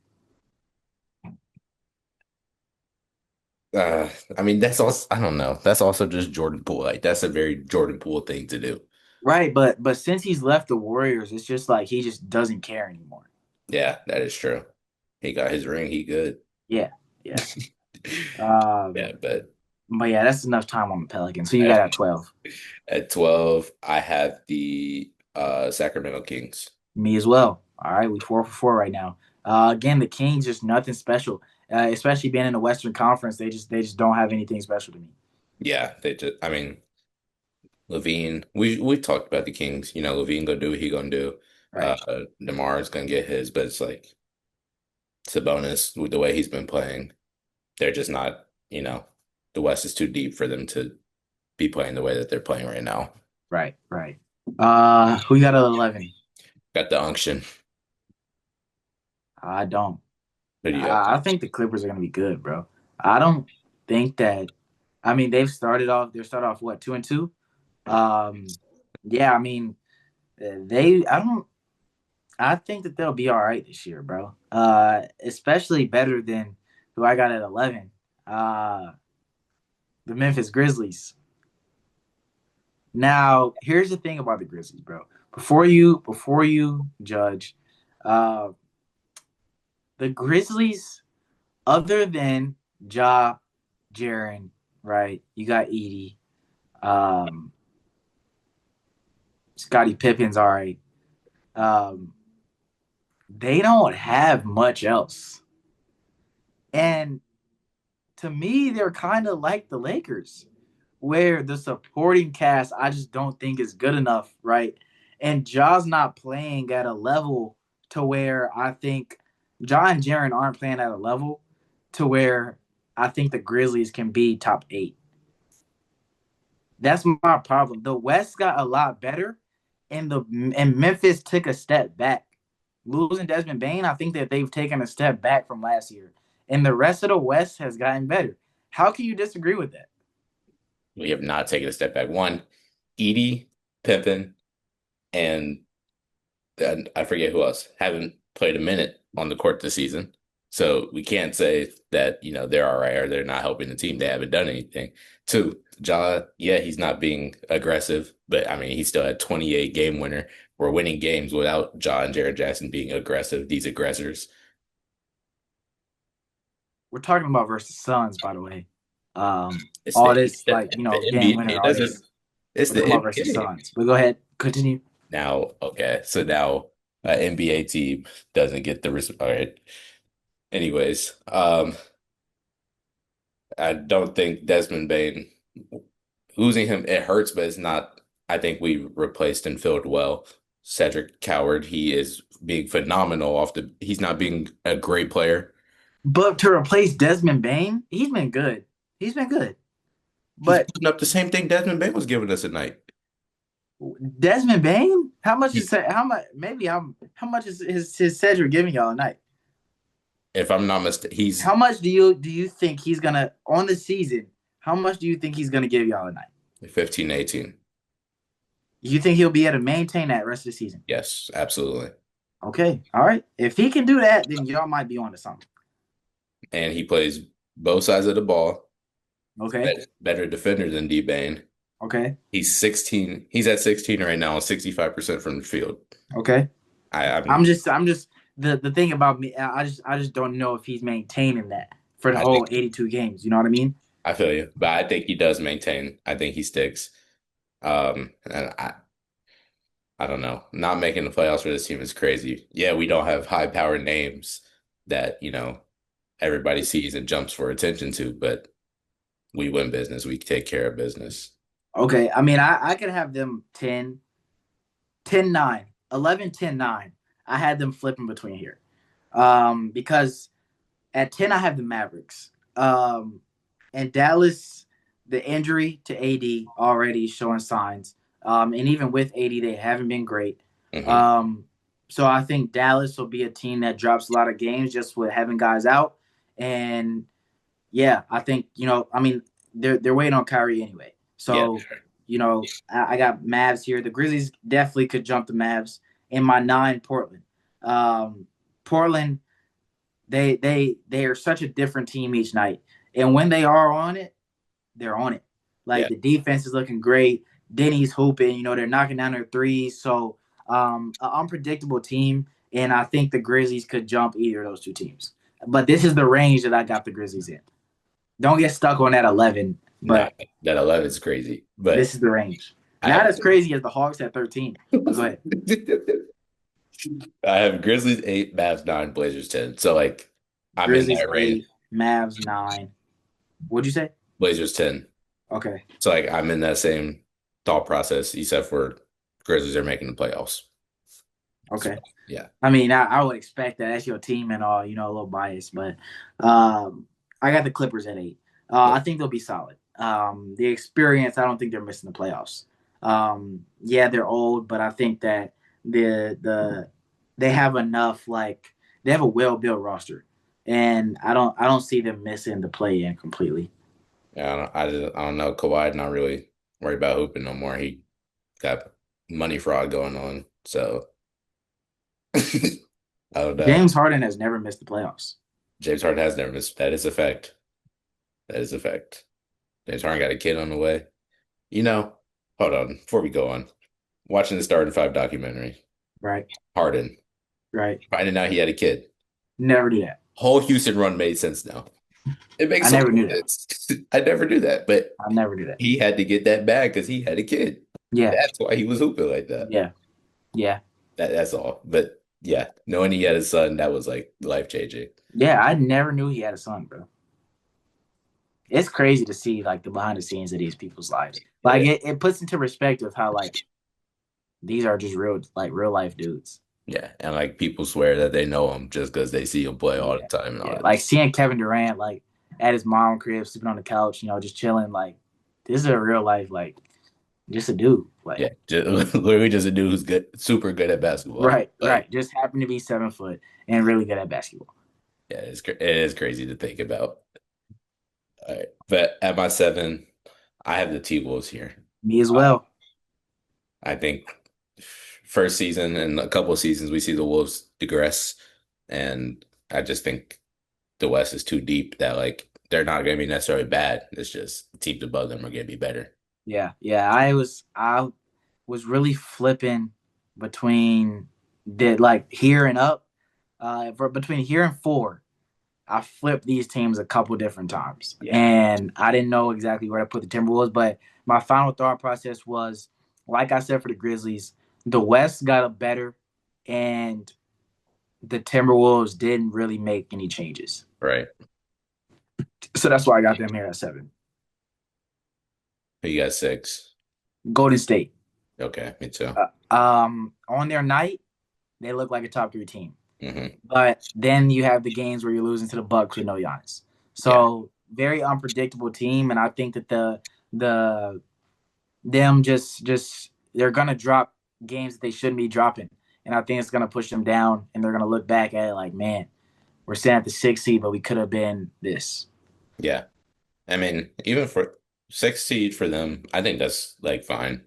Speaker 2: I mean, that's also, I don't know. That's also just Jordan Poole. Like, that's a very Jordan Poole thing to do.
Speaker 1: Right, but since he's left the Warriors, it's just like he just doesn't care anymore.
Speaker 2: Yeah, that is true. He got his ring. He good.
Speaker 1: Yeah, yeah.
Speaker 2: Yeah, but
Speaker 1: But yeah, that's enough time on the Pelicans. So you got
Speaker 2: at,
Speaker 1: at 12.
Speaker 2: at 12, I have the Sacramento Kings.
Speaker 1: Me as well. All right, we 4 for 4 right now. Again, the Kings just nothing special. Especially being in the Western Conference, they just don't have anything special to me.
Speaker 2: Yeah, they just, I mean, Levine, we talked about the Kings. You know, Levine gonna do what he gonna do.
Speaker 1: Right,
Speaker 2: DeMar's gonna get his, but it's like Sabonis with the way he's been playing. They're just not, the West is too deep for them to be playing the way that they're playing right now.
Speaker 1: right, right. Who you got at 11?
Speaker 2: Got the unction.
Speaker 1: I don't.
Speaker 2: Who do you got?
Speaker 1: I think the Clippers are gonna be good, bro. I don't think that. I mean, they've started off. They started off what 2-2. Um, yeah. I mean, they. I don't. I think that they'll be all right this year, bro. Especially better than who I got at 11. The Memphis Grizzlies. Now, here's the thing about the Grizzlies, bro. Before you judge, uh, the Grizzlies, other than Ja, Jaren, right? You got Edie, um, Scottie Pippen's all right. Um, they don't have much else, and to me, they're kind of like the Lakers, where the supporting cast I just don't think is good enough, right? And Ja's not playing at a level to where I think Ja and Jaren aren't playing at a level to where I think the Grizzlies can be top 8. That's my problem. The West got a lot better, and Memphis took a step back. Losing Desmond Bain, I think that they've taken a step back from last year, and the rest of the West has gotten better. How can you disagree with that?
Speaker 2: We have not taken a step back. One, Edie, Pippen, and I forget who else haven't played a minute on the court this season. So we can't say that, they're all right or they're not helping the team. They haven't done anything. Two, Ja, yeah, he's not being aggressive, but I mean, he still had 28 game winner. We're winning games without Ja and Jared Jackson being aggressive, these aggressors.
Speaker 1: We're talking about versus Suns, by the way.
Speaker 2: It's
Speaker 1: All
Speaker 2: the,
Speaker 1: this like
Speaker 2: the
Speaker 1: game
Speaker 2: NBA.
Speaker 1: winner,
Speaker 2: It
Speaker 1: all
Speaker 2: doesn't,
Speaker 1: this.
Speaker 2: it's
Speaker 1: We're
Speaker 2: the
Speaker 1: talking about versus
Speaker 2: NBA.
Speaker 1: Suns. But go ahead, continue.
Speaker 2: Now, okay. So now an NBA team doesn't get the all right. Anyways, I don't think Desmond Bain losing him, it hurts, but it's not. I think we replaced and filled well. Cedric Coward, he is being phenomenal he's not being a great player.
Speaker 1: But to replace Desmond Bain, he's been good. He's been good.
Speaker 2: He's
Speaker 1: But
Speaker 2: putting up the same thing Desmond Bain was giving us at night.
Speaker 1: Desmond Bain, how much
Speaker 2: He,
Speaker 1: is how much? Maybe how much is his Cedric giving y'all a night?
Speaker 2: if I'm not mistaken, he's
Speaker 1: How much do you think he's gonna on the season? How much do you think he's gonna give y'all a night?
Speaker 2: 15, 18.
Speaker 1: You think he'll be able to maintain that rest of the season?
Speaker 2: Yes, absolutely.
Speaker 1: Okay, all right. If he can do that, then y'all might be on to something.
Speaker 2: And he plays both sides of the ball.
Speaker 1: Okay,
Speaker 2: Better defender than D-Bane.
Speaker 1: okay,
Speaker 2: He's 16. He's at 16 right now, 65% from the field.
Speaker 1: okay.
Speaker 2: I'm
Speaker 1: I'm just the thing about me. I just don't know if he's maintaining that for the
Speaker 2: I
Speaker 1: whole
Speaker 2: think
Speaker 1: 82 games. You know what I mean?
Speaker 2: I feel you, but I think he does maintain. I think he sticks. And I don't know. Not making the playoffs for this team is crazy. Yeah, we don't have high powered names that, everybody sees and jumps for attention to, but we win business. We take care of business.
Speaker 1: Okay. I mean, I could have them 10-9, 11-10-9. I had them flipping between here. Because at 10 I have the Mavericks. And Dallas, the injury to AD already showing signs. And even with AD, they haven't been great.
Speaker 2: Hmm.
Speaker 1: Um, so I think Dallas will be a team that drops a lot of games just with having guys out. And yeah, I think I mean, they're waiting on Kyrie anyway.
Speaker 2: Yeah,
Speaker 1: So I got Mavs here. The Grizzlies definitely could jump the Mavs. In my 9, Portland. Portland, they are such a different team each night, and when they are on it, they're on it. Like
Speaker 2: yeah.
Speaker 1: the defense is looking great. Denny's hooping. They're knocking down their threes. So an unpredictable team, and I think the Grizzlies could jump either of those two teams. But this is the range that I got the Grizzlies in. Don't get stuck on that 11,
Speaker 2: Nah,
Speaker 1: but
Speaker 2: that 11 is crazy.
Speaker 1: this
Speaker 2: But
Speaker 1: is the range.
Speaker 2: I
Speaker 1: Not
Speaker 2: have
Speaker 1: as crazy as the Hawks at 13. But go ahead.
Speaker 2: I have Grizzlies 8, Mavs 9, Blazers 10. So like I'm in
Speaker 1: Grizzlies
Speaker 2: that range.
Speaker 1: 8, Mavs 9. What'd you say?
Speaker 2: Blazers 10.
Speaker 1: Okay.
Speaker 2: So like I'm in that same thought process, except for Grizzlies are making the playoffs. So
Speaker 1: Okay.
Speaker 2: yeah.
Speaker 1: I mean, I would expect that. That's your team and all, a little biased, but I got the Clippers at 8. I think they'll be solid. The experience, I don't think they're missing the playoffs. Yeah, they're old, but I think that they have enough. Like they have a well built roster, and I don't see them missing the play in completely.
Speaker 2: Yeah, I don't know. Kawhi not really worried about hooping no more. He got money fraud going on. So I don't know.
Speaker 1: James Harden has never missed the playoffs.
Speaker 2: James Harden has never missed. That is a fact. That is a fact. James Harden got a kid on the way. You know, hold on. Before we go on, watching the Starting Five documentary,
Speaker 1: Right,
Speaker 2: Harden
Speaker 1: right.
Speaker 2: finding out he had a kid.
Speaker 1: Never do that.
Speaker 2: Whole Houston run made sense now. It makes
Speaker 1: I
Speaker 2: so
Speaker 1: never
Speaker 2: much
Speaker 1: knew that.
Speaker 2: sense. I never knew that, but
Speaker 1: I never do that.
Speaker 2: he had to get that bag because he had a kid.
Speaker 1: Yeah,
Speaker 2: That's why he was hooping like that.
Speaker 1: yeah, yeah.
Speaker 2: That's all. But yeah, knowing he had a son, that was like life changing.
Speaker 1: Yeah, I never knew he had a son, bro. It's crazy to see like the behind the scenes of these people's lives. Like
Speaker 2: Yeah,
Speaker 1: it puts into perspective how like these are just real life dudes.
Speaker 2: yeah, and like people swear that they know him just because they see him play all the
Speaker 1: Yeah,
Speaker 2: time and all
Speaker 1: yeah.
Speaker 2: that.
Speaker 1: Like seeing Kevin Durant like at his mom crib, sleeping on the couch, just chilling. Like this is a real life, like just a dude. Like
Speaker 2: Yeah, just, literally just a dude who's good, super good at basketball.
Speaker 1: right,
Speaker 2: Like,
Speaker 1: right. Just happened to be 7 foot and really good at basketball.
Speaker 2: yeah, it is crazy to think about. All right, but at my 7, I have the T-Wolves here.
Speaker 1: Me as
Speaker 2: Uh,
Speaker 1: well.
Speaker 2: I think first season and a couple of seasons we see the Wolves digress, and I just think the West is too deep that like they're not going to be necessarily bad. It's just teams above them are going to be better.
Speaker 1: Yeah, yeah. I was really flipping between the like here and up. Between here and 4, I flipped these teams a couple different times,
Speaker 2: Yeah,
Speaker 1: and I didn't know exactly where to put the Timberwolves. But my final thought process was, like I said for the Grizzlies, the West got a better, and the Timberwolves didn't really make any changes.
Speaker 2: right.
Speaker 1: So that's why I got them here at 7.
Speaker 2: You got 6.
Speaker 1: Golden State.
Speaker 2: Okay, me too.
Speaker 1: On their night, they look like a top 3 team.
Speaker 2: Hmm.
Speaker 1: But then you have the games where you're losing to the Bucks with no Giannis.
Speaker 2: Yeah,
Speaker 1: So very unpredictable team, and I think that the them just they're gonna drop games that they shouldn't be dropping, and I think it's gonna push them down, and they're gonna look back at it like, man, we're sitting at the 6th seed, but we could have been this.
Speaker 2: yeah. I mean, even for 6 seed for them, I think that's like fine.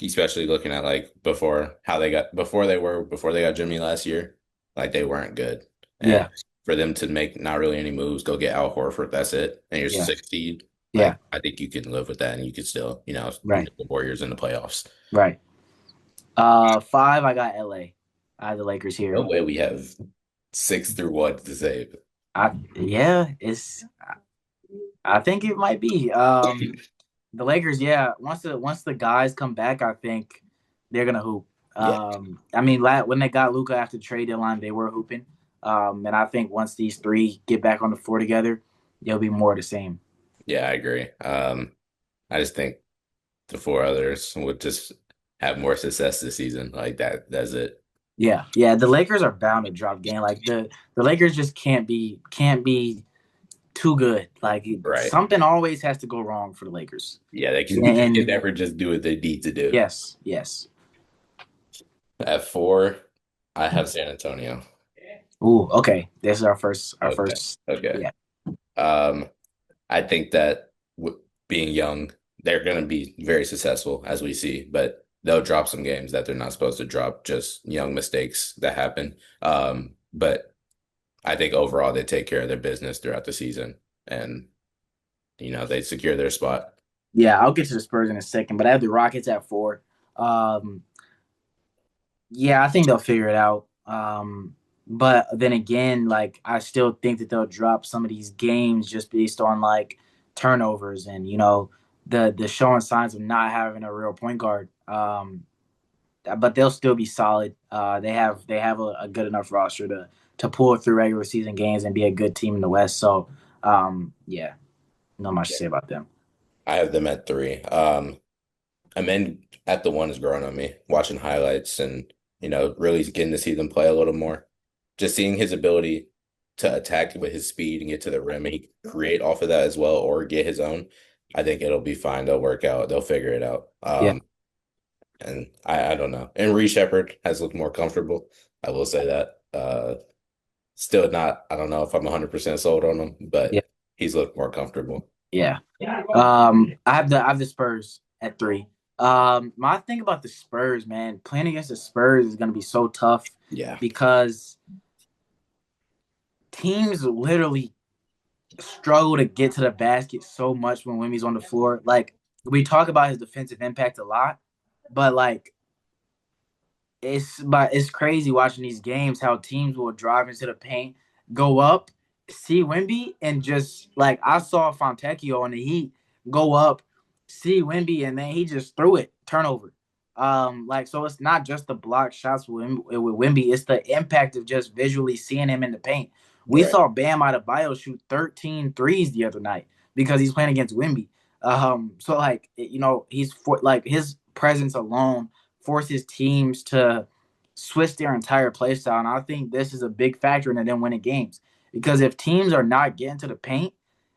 Speaker 2: especially looking at like before they got Jimmy last year, like they weren't good. And
Speaker 1: Yeah,
Speaker 2: for them to make not really any moves, go get Al Horford, that's it, and you're
Speaker 1: yeah,
Speaker 2: 16.
Speaker 1: yeah.
Speaker 2: Like I think you can live with that, and you can still,
Speaker 1: Right,
Speaker 2: make the Warriors in the playoffs.
Speaker 1: right. Five. I got LA. I have the Lakers here.
Speaker 2: No way we have 6 through 1 to save.
Speaker 1: Yeah, I think it might be. The Lakers, yeah. Once the guys come back, I think they're gonna hoop.
Speaker 2: Yeah,
Speaker 1: I mean, when they got Luka after the trade deadline, they were hooping. And I think once these three get back on the floor together, they'll be more the same.
Speaker 2: yeah, I agree. I just think the 4 others would just have more success this season. Like that, that's it.
Speaker 1: Yeah, yeah. The Lakers are bound to drop game. Like the Lakers just can't be too good. Like
Speaker 2: Right.
Speaker 1: something always has to go wrong for the Lakers.
Speaker 2: Yeah, they can
Speaker 1: And
Speaker 2: never just do what they need to do.
Speaker 1: yes, yes.
Speaker 2: At 4, I have San Antonio.
Speaker 1: Ooh, okay. This is our
Speaker 2: Okay.
Speaker 1: first.
Speaker 2: Okay.
Speaker 1: Yeah,
Speaker 2: Um, I think that being young, they're going to be very successful as we see, but they'll drop some games that they're not supposed to drop, just young mistakes that happen. But I think overall they take care of their business throughout the season and they secure their spot.
Speaker 1: yeah. I'll get to the Spurs in a second, but I have the Rockets at four. Um, yeah, I think they'll figure it out. But then again, like I still think that they'll drop some of these games just based on like turnovers and the showing signs of not having a real point guard. But they'll still be solid. They have a good enough roster to pull through regular season games and be a good team in the West. So yeah, not much to
Speaker 2: Yeah.
Speaker 1: say about them.
Speaker 2: I have them at 3. And then at the 1 is growing on me, watching highlights and, really getting to see them play a little more. Just seeing his ability to attack with his speed and get to the rim and he can create off of that as well or get his own. I think it'll be fine. They'll work out. They'll figure it out.
Speaker 1: Yeah,
Speaker 2: And I don't know. And Reed Shepherd has looked more comfortable. I will say that. Still not, I don't know if I'm 100% sold on him,
Speaker 1: yeah,
Speaker 2: but he's looked more comfortable.
Speaker 1: yeah. I have the Spurs at three. My thing about the Spurs, man, playing against the Spurs is gonna be so tough
Speaker 2: Yeah.
Speaker 1: because teams literally struggle to get to the basket so much when Wemby's on the floor. Like we talk about his defensive impact a lot, but like it's crazy watching these games how teams will drive into the paint, go up, see Wemby, and just like I saw Fontecchio on the Heat go up, see Wemby, and then he just threw it turnover. Like so, it's not just the block shots with Wemby; it's the impact of just visually seeing him in the paint. We
Speaker 2: Right.
Speaker 1: saw Bam Adebayo shoot 13 threes the other night because he's playing against Wemby. So like he's for like his presence alone forces teams to switch their entire play style. And I think this is a big factor in them winning games. Because if teams are not getting to the paint,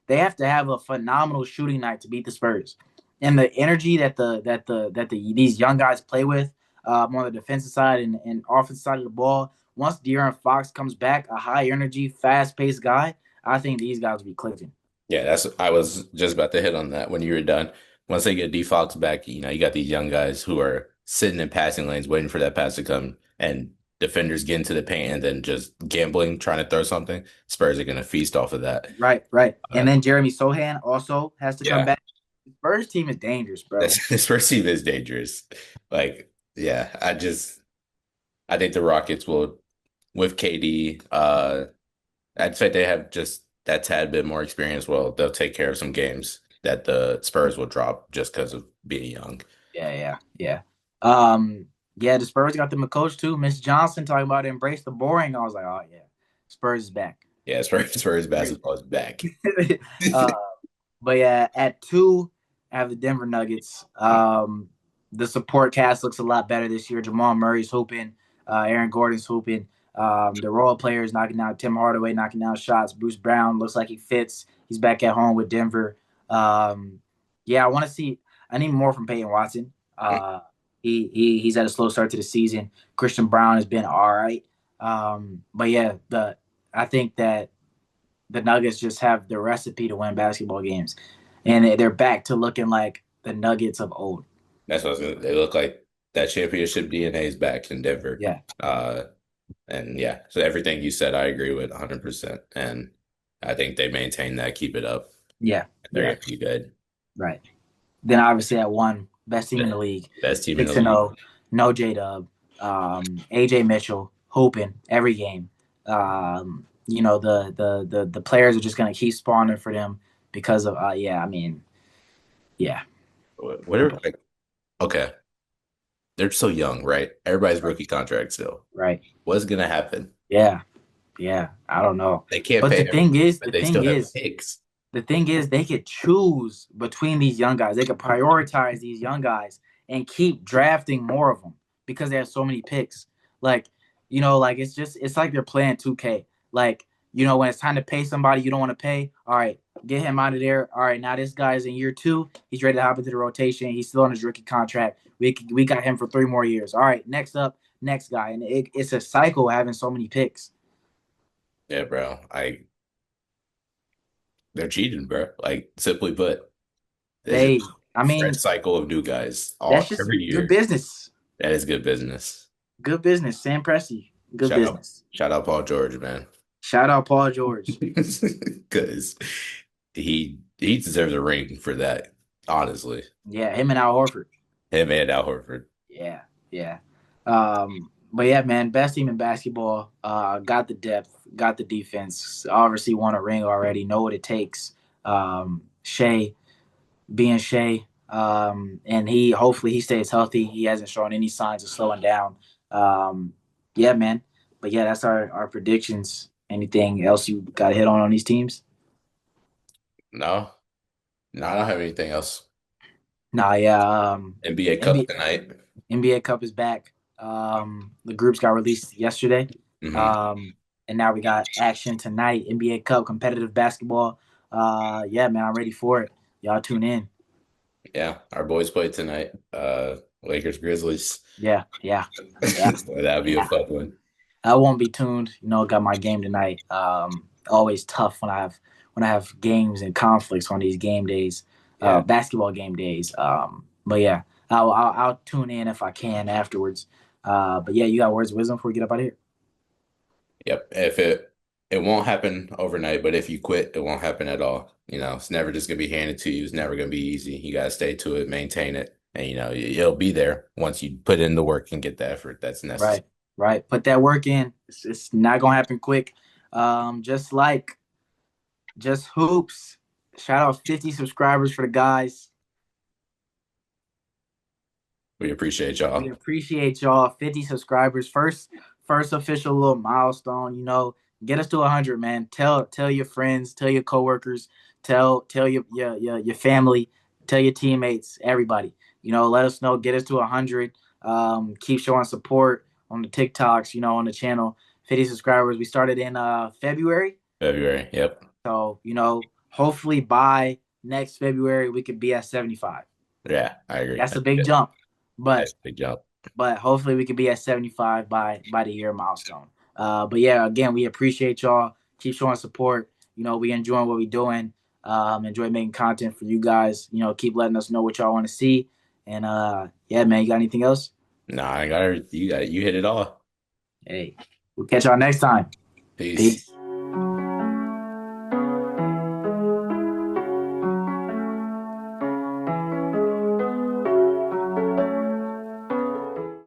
Speaker 1: they have to have a phenomenal shooting night to beat the Spurs. And the energy that these young guys play with on the defensive side and offensive side of the ball, once De'Aaron Fox comes back, a high energy, fast paced guy, I think these guys will be clicking.
Speaker 2: Yeah, I was just about to hit on that when you were done. Once they get D Fox back, you got these young guys who are sitting in passing lanes waiting for that pass to come and defenders get into the paint and then just gambling, trying to throw something. Spurs are gonna feast off of that.
Speaker 1: Right, right. And
Speaker 2: Uh,
Speaker 1: then Jeremy Sohan also has to come
Speaker 2: yeah,
Speaker 1: back. The Spurs team is dangerous, bro.
Speaker 2: this first team is dangerous. Like, yeah, I think the Rockets will with KD, I'd say they have just that tad bit more experience. Well, they'll take care of some games that the Spurs will drop just because of being young.
Speaker 1: Yeah, yeah, yeah. Um, yeah, the Spurs got them a coach too. Miss Johnson talking about embrace the boring. I was like, oh yeah, Spurs is back.
Speaker 2: Yeah, Spurs basketball is back.
Speaker 1: uh, but yeah, at two, I have the Denver Nuggets. The support cast looks a lot better this year. Jamal Murray's hooping. Aaron Gordon's hooping. The role players knocking out Tim Hardaway, knocking out shots. Bruce Brown looks like he fits. He's back at home with Denver. Yeah, I want to see. I need more from Peyton Watson. He's had a slow start to the season. Christian Brown has been all right. But yeah, I think that the Nuggets just have the recipe to win basketball games, and they're back to looking like the Nuggets of old.
Speaker 2: That's what I was gonna. They look like that championship DNA is back in Denver.
Speaker 1: Yeah,
Speaker 2: And yeah, so everything you said, I agree with 100%. And I think they maintain that, keep it up.
Speaker 1: yeah,
Speaker 2: They're
Speaker 1: yeah.
Speaker 2: gonna be good.
Speaker 1: Right. Then obviously at one, best team in the league,
Speaker 2: Best team in the
Speaker 1: six and
Speaker 2: league.
Speaker 1: 0, no J Dub, AJ Mitchell hooping every game. The players are just gonna keep spawning for them because of yeah, I mean, yeah,
Speaker 2: What are like? Okay, they're so young, right? Everybody's rookie contract still.
Speaker 1: right,
Speaker 2: What's gonna happen?
Speaker 1: yeah, yeah. I don't know,
Speaker 2: They can't
Speaker 1: but
Speaker 2: pay
Speaker 1: the thing
Speaker 2: everybody,
Speaker 1: is,
Speaker 2: but they still have picks.
Speaker 1: they could choose between these young guys. They could prioritize these young guys and keep drafting more of them because they have so many picks. Like, like it's like they're playing 2K. Like, when it's time to pay somebody you don't want to pay, all right, get him out of there. All right, now this guy's in year 2. He's ready to hop into the rotation. He's still on his rookie contract. We got him for 3 more years. All right, next up, next guy. And it's a cycle having so many picks.
Speaker 2: Yeah, bro. They're cheating, bro. Like simply put, it's just
Speaker 1: They, I
Speaker 2: a fresh
Speaker 1: mean,
Speaker 2: cycle of new guys
Speaker 1: that's
Speaker 2: all
Speaker 1: just
Speaker 2: every
Speaker 1: good
Speaker 2: year.
Speaker 1: business.
Speaker 2: That is good business.
Speaker 1: Good business. Sam Presti. Good
Speaker 2: Shout out,
Speaker 1: business.
Speaker 2: shout out Paul George, man.
Speaker 1: Shout out Paul George.
Speaker 2: Because he deserves a ring for that, honestly.
Speaker 1: Yeah, him and Al Horford.
Speaker 2: Him and Al Horford.
Speaker 1: Yeah, yeah. But yeah, man, best team in basketball. Got the depth, got the defense. Obviously, won a ring already. Know what it takes. Shea being Shea, and he hopefully he stays healthy. He hasn't shown any signs of slowing down. Yeah, man. But yeah, that's our predictions. Anything else you got to hit on these teams?
Speaker 2: No, no, I don't have anything else.
Speaker 1: Nah, yeah.
Speaker 2: NBA Cup tonight.
Speaker 1: NBA Cup is back. The groups got released yesterday.
Speaker 2: Hmm.
Speaker 1: And now we got action tonight. NBA Cup competitive basketball. Yeah, man, I'm ready for it. Y'all tune in.
Speaker 2: Yeah, our boys play tonight. Lakers Grizzlies.
Speaker 1: Yeah, yeah, yeah,
Speaker 2: So that'll be a
Speaker 1: yeah.
Speaker 2: fun one.
Speaker 1: I won't be tuned. Got my game tonight. Always tough when I have games and conflicts on these game days,
Speaker 2: Yeah.
Speaker 1: basketball game days. But yeah, I'll tune in if I can afterwards. But yeah, you got words of wisdom before we get up out of here.
Speaker 2: Yep. If it won't happen overnight, but if you quit, it won't happen at all. It's never just gonna be handed to you. It's never gonna be easy. You gotta stay to it, maintain it, and it'll be there once you put in the work and get the effort that's necessary.
Speaker 1: Right, right. Put that work in. It's not gonna happen quick. Just like just hoops. Shout out 50 subscribers for the guys.
Speaker 2: We appreciate
Speaker 1: We
Speaker 2: y'all.
Speaker 1: appreciate y'all. 50 subscribers. First official little milestone. Get us to 100, man. Tell your friends, tell your coworkers, tell your family, tell your teammates, everybody. Let us know. Get us to 100. Keep showing support on the TikToks. On the channel. 50 subscribers. We started in February.
Speaker 2: February. Yep.
Speaker 1: So, hopefully by next February we could be at 75.
Speaker 2: Yeah, I agree.
Speaker 1: That's a big jump.
Speaker 2: That's
Speaker 1: But
Speaker 2: a big job.
Speaker 1: hopefully we could be at 75 by the year milestone. But yeah, again, we appreciate y'all. Keep showing support. We enjoying what we're doing. Enjoy making content for you guys. Keep letting us know what y'all want to see. And yeah, man, you got anything else?
Speaker 2: Nah, I got it. You hit it all.
Speaker 1: Hey, we'll catch y'all next time.
Speaker 2: Peace.
Speaker 1: Peace.